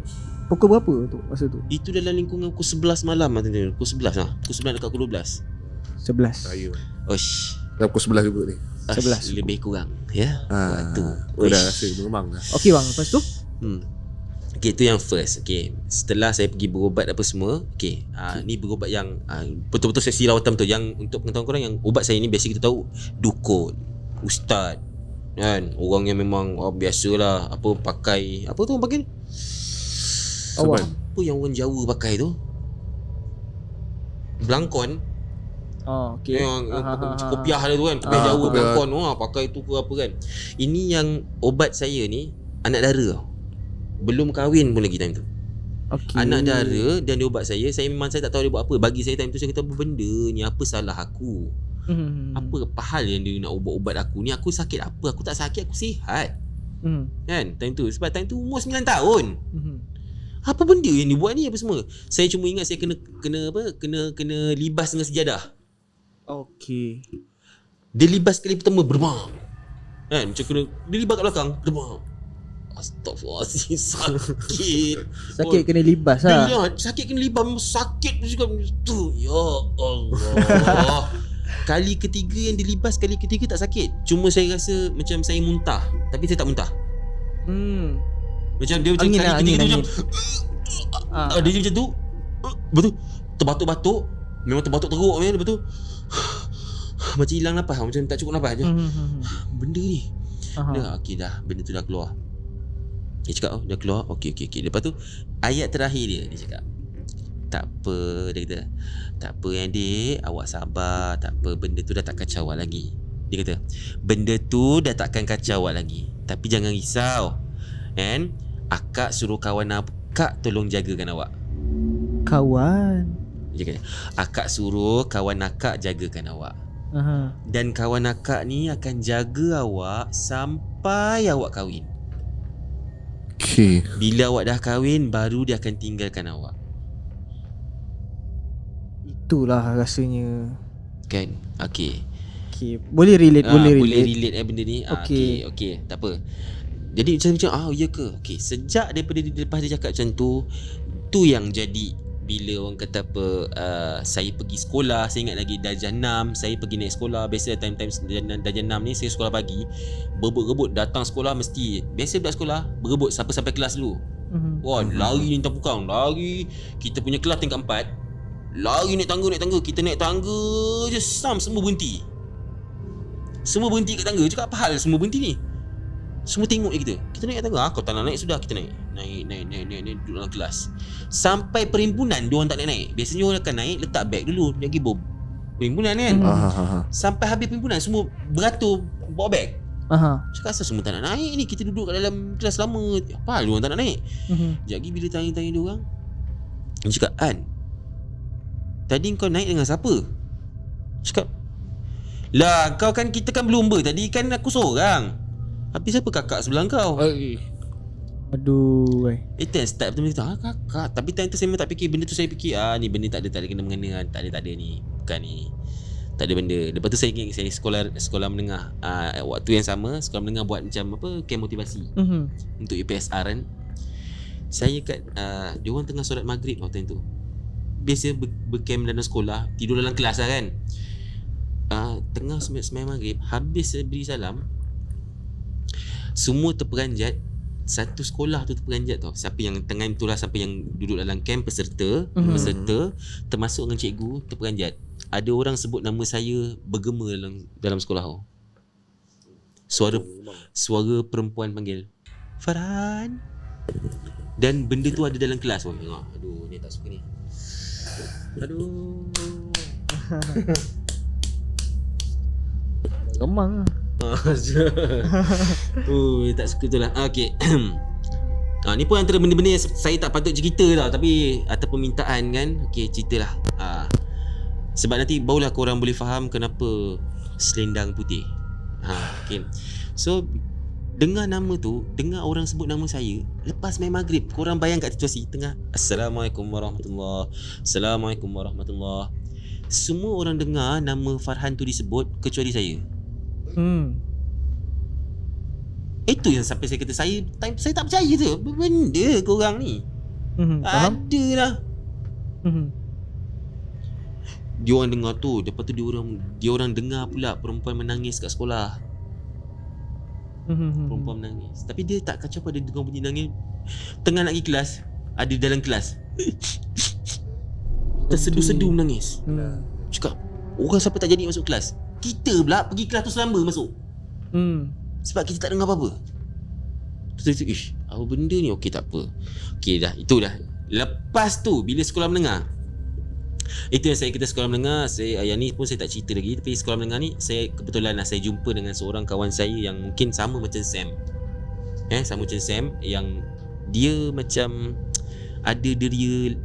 Pukul berapa tu masa tu? Itu dalam lingkungan pukul 11 malam lah. Pukul 11 lah. Pukul 9 dekat pukul 12. 11. Osh. Dah pukul 11 juga ni. 11. Lebih kurang. Ya. Waktu. Kau dah rasa memang dah. Okey bang, lepas tu? Okay, itu yang first. Okay, setelah saya pergi berubat apa semua. Okay, ni berubat yang betul-betul sesi rawatan betul. Yang untuk pengetahuan korang, yang ubat saya ni biasa kita tahu dukun, ustaz kan, orang yang memang biasalah apa pakai apa tu pakai Awak. apa yang orang Jawa pakai tu, belangkon. Okey. Yang kopiah dia tu kan, kopiah Jawa belangkon pakai tu ke apa kan. Ini yang obat saya ni anak dara tau. Belum kahwin pun lagi time tu. Anak dara, dan dia ubat saya memang saya tak tahu dia buat apa. Bagi saya time tu, saya kata apa benda ni, apa salah aku? Apa hal yang dia nak ubat aku ni? Aku sakit apa? Aku tak sakit, aku sihat. Kan time tu, sebab time tu umur 9 tahun. Apa benda yang dia buat ni apa semua? Saya cuma ingat saya kena libas dengan sejadah. Okey. Dia libas kali pertama bermam. Kan macam kena dia libas kat belakang bermam. Astaghfirullahaladzim, sakit. Sakit kena libas lah. Sakit kena libas, sakit juga tu. Ya Allah. Kali ketiga yang dilibas, kali ketiga tak sakit. Cuma saya rasa macam saya muntah, tapi saya tak muntah. Macam dia macam angin kali ketiga tu macam dia macam tu. Betul. Terbatuk-batuk. Memang terbatuk teruk kan, betul. Macam hilang nafas, macam tak cukup nafas je. Benda ni. Okey dah, benda tu dah keluar. Dia cakap dah keluar. Okey. Lepas tu ayat terakhir dia cakap, tak apa, dia kata, tak apa adik, awak sabar, tak apa, benda tu dah tak kacau awak lagi. Dia kata, benda tu dah takkan kacau awak lagi, tapi jangan risau. And akak suruh kawan akak tolong jagakan awak. Kawan? Dia kata, akak suruh kawan akak jagakan awak. Dan kawan akak ni akan jaga awak sampai awak kahwin. Bila awak dah kahwin, baru dia akan tinggalkan awak. Itulah rasanya. Kan? Okey. Okay, boleh relate. Boleh relate benda ni. Okay. Okay, tak apa. Jadi macam ya ke? Okay, sejak daripada lepas dia cakap macam tu yang jadi bila orang kata apa, saya pergi sekolah, saya ingat lagi darjah 6, saya pergi naik sekolah. Biasa time darjah 6 ni saya sekolah pagi, berebut-rebut datang sekolah mesti. Biasa budak sekolah berebut sampai kelas dulu. Wah, lari ni tampukang, lari. Kita punya kelas tingkat 4. Lari naik tangga. Kita naik tangga je semua berhenti. Semua berhenti kat tangga. Cakap apa hal semua berhenti ni? Semua tengok je kita. Kita naik tangga. Kau tak nak naik sudah, kita naik. Naik duduk dalam kelas. Sampai perhimpunan diorang tak naik. Biasanya orang akan naik letak beg dulu, lagi bom. Perhimpunan kan. Sampai habis perhimpunan semua beratur bawa beg. Cakap asal semua tak nak naik ni? Kita duduk kat dalam kelas lama. Apa hal diorang tak nak naik? Sekejap lagi bila tanya diorang, dia cakap, An, tadi kau naik dengan siapa? Cakap, lah kau kan, kita kan berlumba. Tadi kan aku seorang. Habis siapa kakak sebelah kau? Aduh. Itu yang start betul-betul kakak. Tapi time tu saya memang tak fikir benda tu. Saya fikir ni benda tak ada kena-mengena. Tak ada ni. Bukan ni. Tak ada benda. Lepas tu saya ingat saya sekolah menengah. Waktu yang sama sekolah menengah buat macam apa, camp motivasi untuk UPSR kan. Saya kat diorang tengah solat maghrib waktu tu. Biasa bercamp dalam sekolah, tidur dalam kelas lah kan. Tengah sembahyang maghrib, habis saya beri salam, semua terperanjat. Satu sekolah tu terperanjat tau. Siapa yang tengah tu lah, siapa yang duduk dalam camp, peserta termasuk dengan cikgu, terperanjat. Ada orang sebut nama saya bergema dalam sekolah tu. Suara perempuan panggil, Farhan. Dan benda tu ada dalam kelas. Aduh, ni tak suka ni. Aduh. Gemang lah. Tak suka tu lah. Okay. Ni pun antara benda-benda yang saya tak patut cerita tau, tapi atas permintaan kan, okay, ceritalah. Sebab nanti barulah korang boleh faham kenapa selendang putih. Okay. So dengar nama tu, dengar orang sebut nama saya lepas main maghrib, korang bayang kat situasi tengah Assalamualaikum warahmatullahi, Assalamualaikum warahmatullahi. Semua orang dengar nama Farhan tu disebut kecuali saya. Itu yang sampai saya kata saya tak percaya tu. Benda korang ni ada lah. Dia orang dengar tu, lepas tu dia orang dengar pula perempuan menangis kat sekolah. Perempuan menangis. Tapi dia tak kacau pada dengar bunyi nangis. Tengah nak pergi kelas, ada dalam kelas tersedu-sedu menangis. Cakap, orang siapa tak jadi masuk kelas? Kita pula pergi kelas tu selamba masuk. Sebab kita tak dengar apa-apa. Terus apa benda ni? Okey, tak apa. Okey dah, itu dah. Lepas tu bila sekolah menengah, itu yang saya kata sekolah menengah. Yang ni pun saya tak cerita lagi. Tapi sekolah menengah ni saya kebetulan saya jumpa dengan seorang kawan saya yang mungkin sama macam Sam. Sama macam Sam, yang dia macam ada deria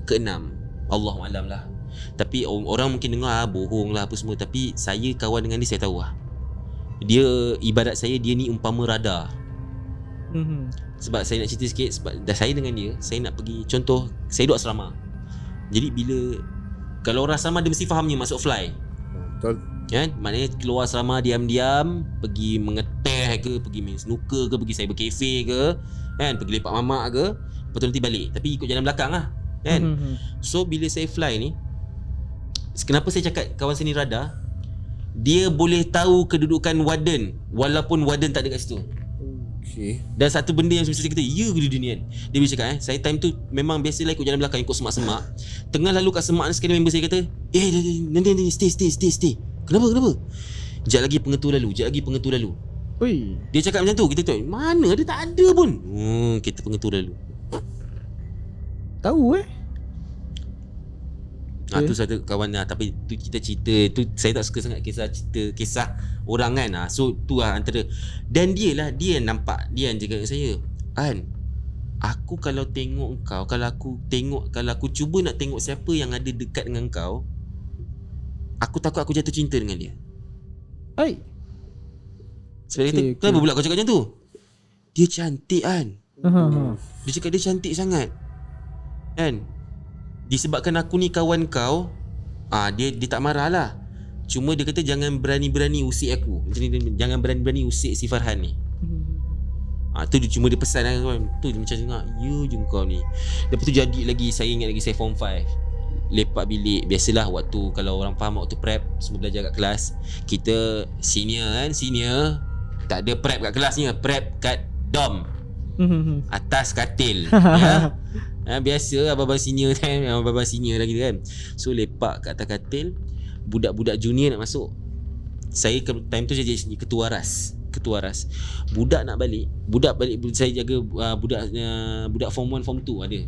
ke-6. Allahualam lah. Tapi orang mungkin dengar bohong lah apa semua. Tapi saya kawan dengan dia, saya tahu lah. Dia ibarat saya, dia ni umpama radar. Sebab saya nak cerita sikit. Sebab dah saya dengan dia, saya nak pergi, contoh saya duduk asrama. Jadi bila kalau orang asrama dia mesti faham ni masuk fly. Betul. Kan? Maknanya keluar asrama diam-diam, pergi mengeteh ke, pergi main snooker ke, pergi cyber cafe ke, kan, pergi lepak mamak ke, lepas tu nanti balik. Tapi ikut jalan belakang lah, kan. So bila saya fly ni, kenapa saya cakap kawan saya ni radar? Dia boleh tahu kedudukan warden walaupun warden tak ada kat situ. Okay. Dan satu benda yang saya kata, ya ke dia ni kan, dia boleh cakap saya time tu memang biasalah ikut jalan belakang, ikut semak-semak. Tengah lalu kat semak ni, sekali member saya kata, nanti stay. Kenapa? Sekejap lagi pengetur lalu. Oi. Dia cakap macam tu, kita tengok mana dia tak ada pun. Kita pengetur lalu. Tahu Tu satu kawan lah. Tapi tu kita cerita, tu saya tak suka sangat kisah orang kan. So tu lah antara. Dan dia nampak, dia yang jaga saya, An, aku kalau tengok kau, kalau aku cuba nak tengok siapa yang ada dekat dengan kau, aku takut aku jatuh cinta dengan dia. Sebab dia kata, kenapa pula kau cakap macam tu? Dia cantik kan. Dia cakap dia cantik sangat kan. Disebabkan aku ni kawan kau, dia tak marah lah. Cuma dia kata jangan berani-berani usik aku. Macam ni, jangan berani-berani usik si Farhan ni. Tu dia cuma dia pesan lah kawan. Tu dia macam tengok, ya je kau ni. Lepas tu jadi lagi, saya ingat lagi saya form 5. Lepak bilik. Biasalah waktu, kalau orang faham waktu prep, semua belajar kat kelas. Kita senior kan, senior. Tak ada prep kat kelas ni, prep kat dorm. Atas katil. Ya. Biasa abang-abang senior kan, abang-abang senior lagi kan. So lepak kat atas katil. Budak-budak junior nak masuk. Saya time tu saya jadi ketua ras. Budak nak balik. Saya jaga budak form 1 form 2 ada.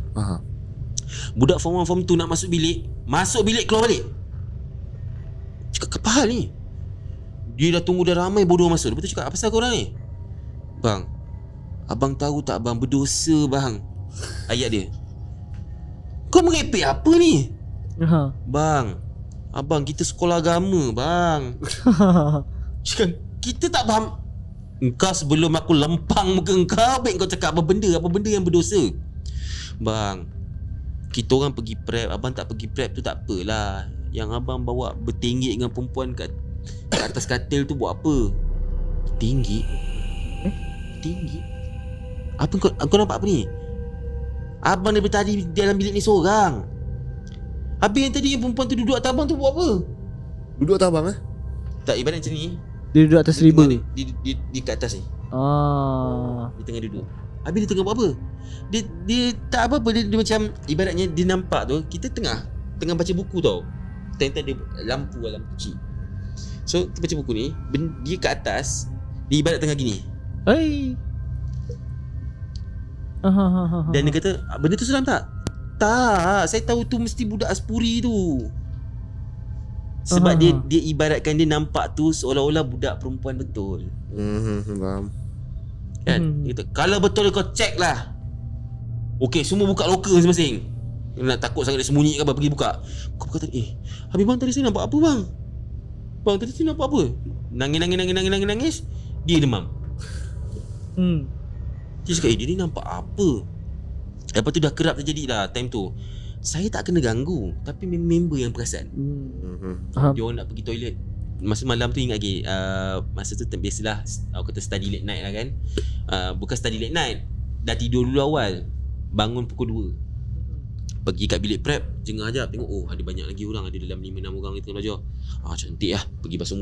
Budak form 1 form 2 nak masuk bilik keluar balik. Cakap apa hal ni? Dia dah tunggu dah ramai bodoh masuk. Lepas tu cakap, apa pasal korang ni? Bang, abang tahu tak bang, berdosa bang. Ayat dia. Kau merepek apa ni? Bang, abang kita sekolah agama bang. Cakap, kita tak faham. Engkau sebelum aku lempang muka engkau, baik kau cakap apa benda yang berdosa. Bang, kita orang pergi prep, abang tak pergi prep tu tak apalah. Yang abang bawa bertinggik dengan perempuan kat atas katil tu buat apa? Tinggik? Tinggik? Apa kau nampak apa ni? Abang daripada tadi dalam bilik ni seorang. Habis yang tadi yang perempuan tu duduk atas abang tu buat apa? Duduk atas abang Tak, ibarat macam ni. Dia duduk atas riba ni. Di kat atas ni. Dia tengah duduk. Habis dia tengah buat apa? Dia tak apa-apa, dia macam ibaratnya dia nampak tu kita tengah baca buku tau. Time ada lampu kecil. So kita baca buku ni, dia kat atas, dia ibarat tengah gini. Dan dia kata, benda tu seram tak? Tak, saya tahu tu mesti budak Aspuri tu. Sebab dia ibaratkan dia nampak tu seolah-olah budak perempuan betul. Faham. Kan? Dia kata, kalau betul kau check lah. Okey, semua buka loker masing-masing. Nak takut sangat dia sembunyi ke apa, pergi buka. Kau kata, habis bang tadi saya nampak apa bang? Bang tadi saya nampak apa? Nangis. Dia demam. Dia cakap, dia ni nampak apa? Lepas tu dah kerap terjadi dah time tu. Saya tak kena ganggu, tapi member yang perasan. Dia orang nak pergi toilet. Masa malam tu ingat lagi, masa tu biasalah aku kata study late night lah kan. Bukan study late night, dah tidur dulu awal. Bangun pukul 2. Pergi kat bilik prep, jengah jap tengok, ada banyak lagi orang, ada dalam 5-6 orang kita belajar. Cantik lah, pergi basuh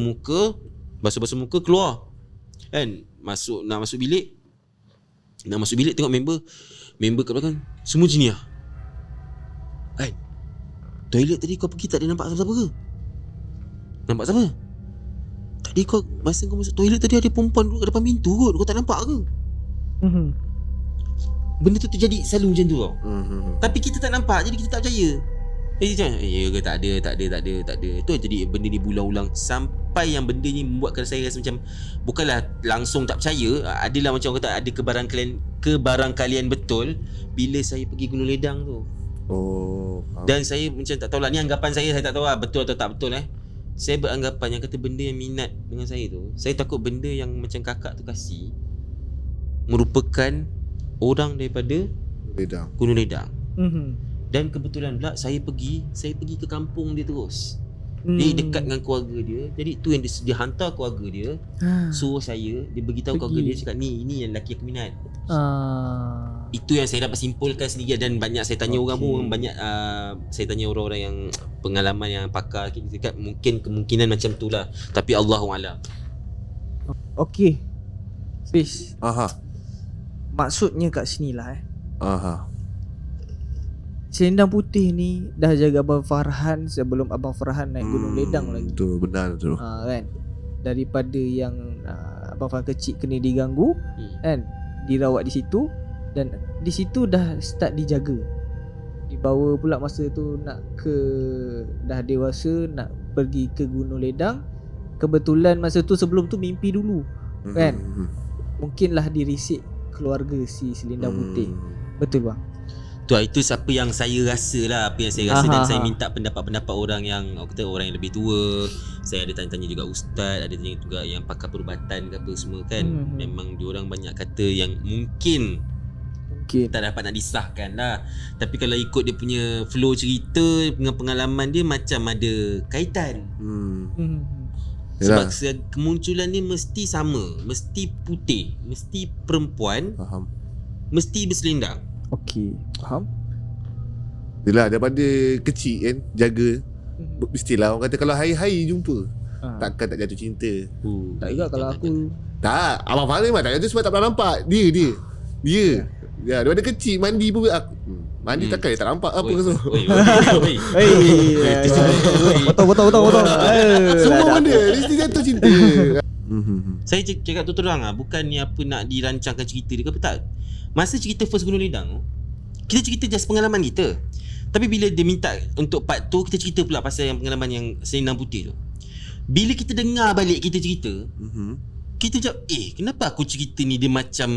muka. Basuh muka keluar. Kan, nak masuk bilik tengok member kat belakang semua macam ni lah. Kan, toilet tadi kau pergi tak ada nampak siapa ke? Nampak siapa? Tadi masa kau masuk toilet tadi ada perempuan duduk kat depan pintu kot, kau tak nampak ke? Benda tu terjadi selalu macam tu tau. Tapi kita tak nampak, jadi kita tak percaya. Ya ke tak ada. Itu jadi benda ni berulang-ulang sampai yang benda ni membuatkan saya rasa macam bukanlah langsung tak percaya, adalah macam orang kata ada kebarangkalian betul bila saya pergi Gunung Ledang tu. Dan saya macam tak tahulah, ni anggapan saya tak tahu lah betul atau tak betul. Saya beranggapan yang kata benda yang minat dengan saya tu, saya takut benda yang macam kakak tu kasih merupakan orang daripada Gunung Ledang. Dan kebetulan pula saya pergi ke kampung dia terus. Dia dekat dengan keluarga dia. Jadi tu yang dia hantar keluarga dia. Suruh saya, dia beritahu keluarga dia, cakap ni yang lelaki aku minat. Itu yang saya dapat simpulkan sendiri. Dan banyak saya tanya orang pun, banyak saya tanya orang-orang yang pengalaman yang pakar, kita cakap mungkin kemungkinan macam tu lah. Tapi Allahu'alam. Okey, Fish. Maksudnya kat sini lah Selendang putih ni dah jaga Abang Farhan sebelum Abang Farhan naik Gunung Ledang lagi. Betul, benar tu. Kan, daripada yang Abang Farhan kecil kena diganggu, kan, dirawat di situ, dan di situ dah start dijaga. Dibawa pula masa tu dah dewasa nak pergi ke Gunung Ledang. Kebetulan masa tu sebelum tu mimpi dulu, kan. Mungkinlah dirisik keluarga si Selendang Putih. Betul bang? Itu siapa yang saya rasa lah, apa yang saya rasa. Dan saya minta pendapat-pendapat orang yang orang yang lebih tua. Saya ada tanya-tanya juga ustaz, ada tanya juga yang pakar perubatan ke apa semua kan. Memang diorang banyak kata yang mungkin Mungkin. tak dapat nak disahkan lah. Tapi kalau ikut dia punya flow cerita dengan pengalaman dia macam ada kaitan. Yalah. Sebab kemunculan dia mesti sama, mesti putih, mesti perempuan, Faham. mesti berselendang. Okey, faham? Yelah, daripada kecil kan jaga. Mestilah orang kata kalau hari-hari jumpa takkan tak jatuh cinta. Tak juga kalau aku Tak, Abang Faham memang tak jatuh sebab tak pernah nampak. Dia Ya, daripada kecil mandi pun aku mandi takkan dia tak nampak apa ke so. Betul. Semua benda mesti jatuh cinta. Saya cakap tu terang bukan ni apa nak dirancangkan cerita dia ke apa tak. Masa cerita first Gunung Ledang, kita cerita just pengalaman kita. Tapi bila dia minta untuk part tu, kita cerita pula pasal yang pengalaman yang selendang putih tu. Bila kita dengar balik kita cerita, kita macam kenapa aku cerita ni dia macam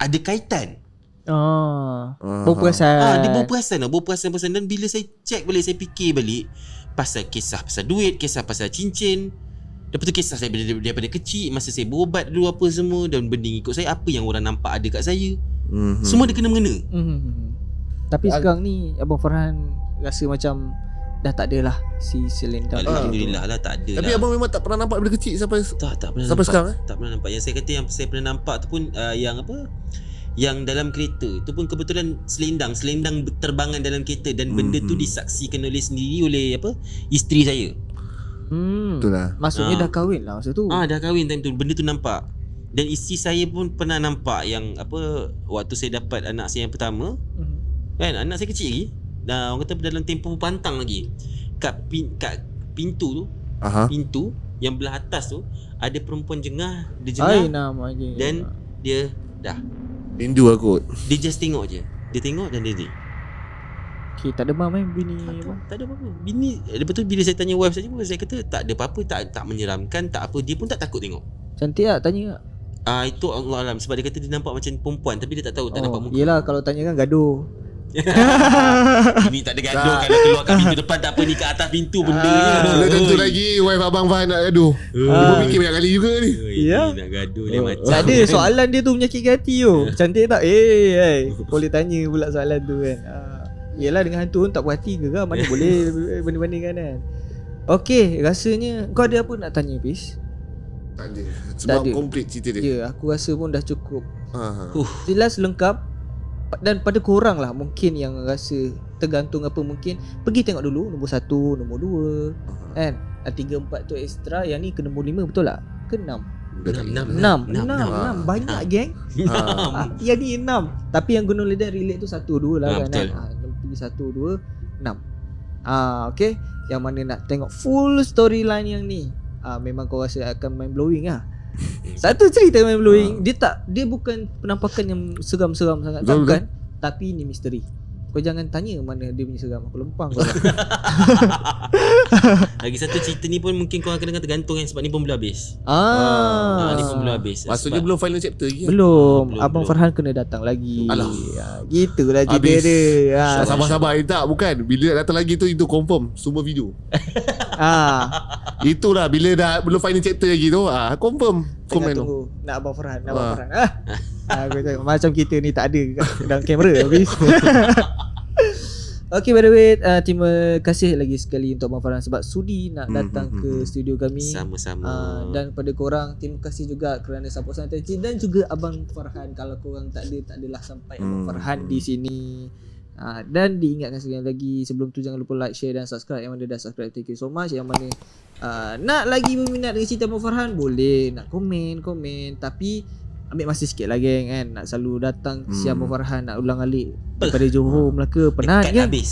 ada kaitan. Bau perasan. Dia bau perasan. Dan bila saya check balik, saya fikir balik pasal kisah pasal duit, kisah pasal cincin. Lepas tu kisah saya daripada kecil, masa saya berubat dulu apa semua, dan benda ikut saya, apa yang orang nampak ada kat saya. Semua dia kena-mengena. Tapi sekarang ni Abang Farhan rasa macam dah tak ada lah si selendang. Alhamdulillah lah tak ada. Tapi lah. abang memang tak pernah nampak daripada kecil sampai tak pernah sampai nampak. sekarang Tak pernah nampak. Yang saya kata yang saya pernah nampak tu pun yang apa? Yang dalam kereta tu pun kebetulan selendang berterbangan dalam kereta, dan benda tu disaksikan sendiri oleh apa? Isteri saya. Betul lah. Maksudnya dah kahwin lah masa tu. Dah kahwin time tu, benda tu nampak. Dan isteri saya pun pernah nampak yang apa, waktu saya dapat anak saya yang pertama. Kan anak saya kecil lagi. Dah orang kata dalam tempoh pantang lagi. Kat pintu tu, pintu yang belah atas tu ada perempuan jengah, dia jengah. Nama je. Dan dia dah Rindu aku. dia just tengok je. Dia tengok dan dia Okay, tak ada mam bini abang. tak ada apa-apa. Bini lepas tu bila saya tanya wife saya kata tak ada apa-apa, tak menyeramkan, tak apa, dia pun tak takut tengok. Cantik tak tanya tak? Itu Allah alam, sebab dia kata dia nampak macam perempuan tapi dia tak tahu, tak nampak muka. Yelah, kalau tanya kan gaduh. Ini tak ada gaduh. Kalau keluar kat pintu depan tak apa, ni kat atas pintu benda je. Belum tentu lagi wife abang Faham nak gaduh. Ibu fikir banyak kali juga ni. Ya. Nak gaduh dia macam. Tak ada, soalan dia tu menyakitkan hati tu. Cantik tak? Boleh tanya pula soalan tu kan. Yelah, dengan hantu pun tak puas hati ke kan? Mana boleh banding-bandingkan kan. Okay, rasanya kau ada apa nak tanya Pis? Tak ada. Tak Sebab ada. komplit cerita dia. Ya, aku rasa pun dah cukup. Ha. Jelas, lengkap. Dan pada korang lah mungkin yang rasa tergantung apa, mungkin pergi tengok dulu nombor 1, nombor 2 kan. 3, 4 tu extra. Yang ni ke nombor 5 betul tak? Ke 6? 6. Banyak geng. Yang ni 6. Tapi yang Gunung Ledang relate tu 1, 2 lah kan. Pergi 1, 2, 6. Okay. Yang mana nak tengok full storyline yang ni, memang kau rasa akan mind blowing lah. Satu cerita mind blowing. Dia bukan penampakan yang seram-seram sangat, betul, bukan. Tapi ni misteri. Kau jangan tanya mana dia punya seram. Aku lempang kau. Lagi satu cerita ni pun mungkin kau akan dengar tergantung kan, sebab ni pun belum habis. Ni pun belum habis. Maksudnya belum final chapter lagi. Belum. Abang Farhan kena datang lagi. Alah. Gitulah cerita dia. Sabar-sabar. Tak, bukan. Bila nak datang lagi tu, itu confirm semua video. Itulah bila dah belum final chapter lagi tu, confirm komen tu. Tunggu. Nak Abang Farhan, aku tengok macam kita ni tak ada dalam kamera habis. Okay, by the way, terima kasih lagi sekali untuk Abang Farhan sebab sudi nak datang ke studio kami. Sama-sama. Dan pada korang, terima kasih juga kerana support sangat. Dan juga Abang Farhan, kalau korang tak adalah sampai Abang Farhan di sini. Dan diingatkan sekali lagi, sebelum tu jangan lupa like, share dan subscribe. Yang mana dah subscribe, thank you so much. Yang mana nak lagi berminat dengan cerita Abang Farhan, boleh nak komen. Tapi ambil masa sikit lah geng kan. Nak selalu datang siang Abang Farhan, nak ulang alik daripada Johor, Melaka, penat dekat kan habis.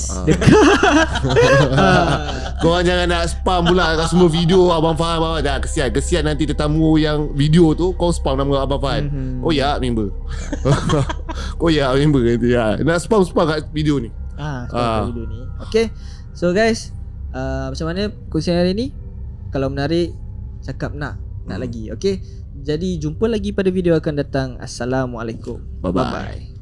Korang jangan nak spam pula kat semua video Abang Faham. Dah kesian nanti tetamu yang video tu kau spam nama Abang Faham. Oh ya, member. Oh ya, member nanti ya. Nak spam kat video ni. Kat video ni. Okay, so guys, macam mana kongsian hari ni? Kalau menarik, cakap nak lagi. Okay, jadi jumpa lagi pada video akan datang. Assalamualaikum. Bye-bye.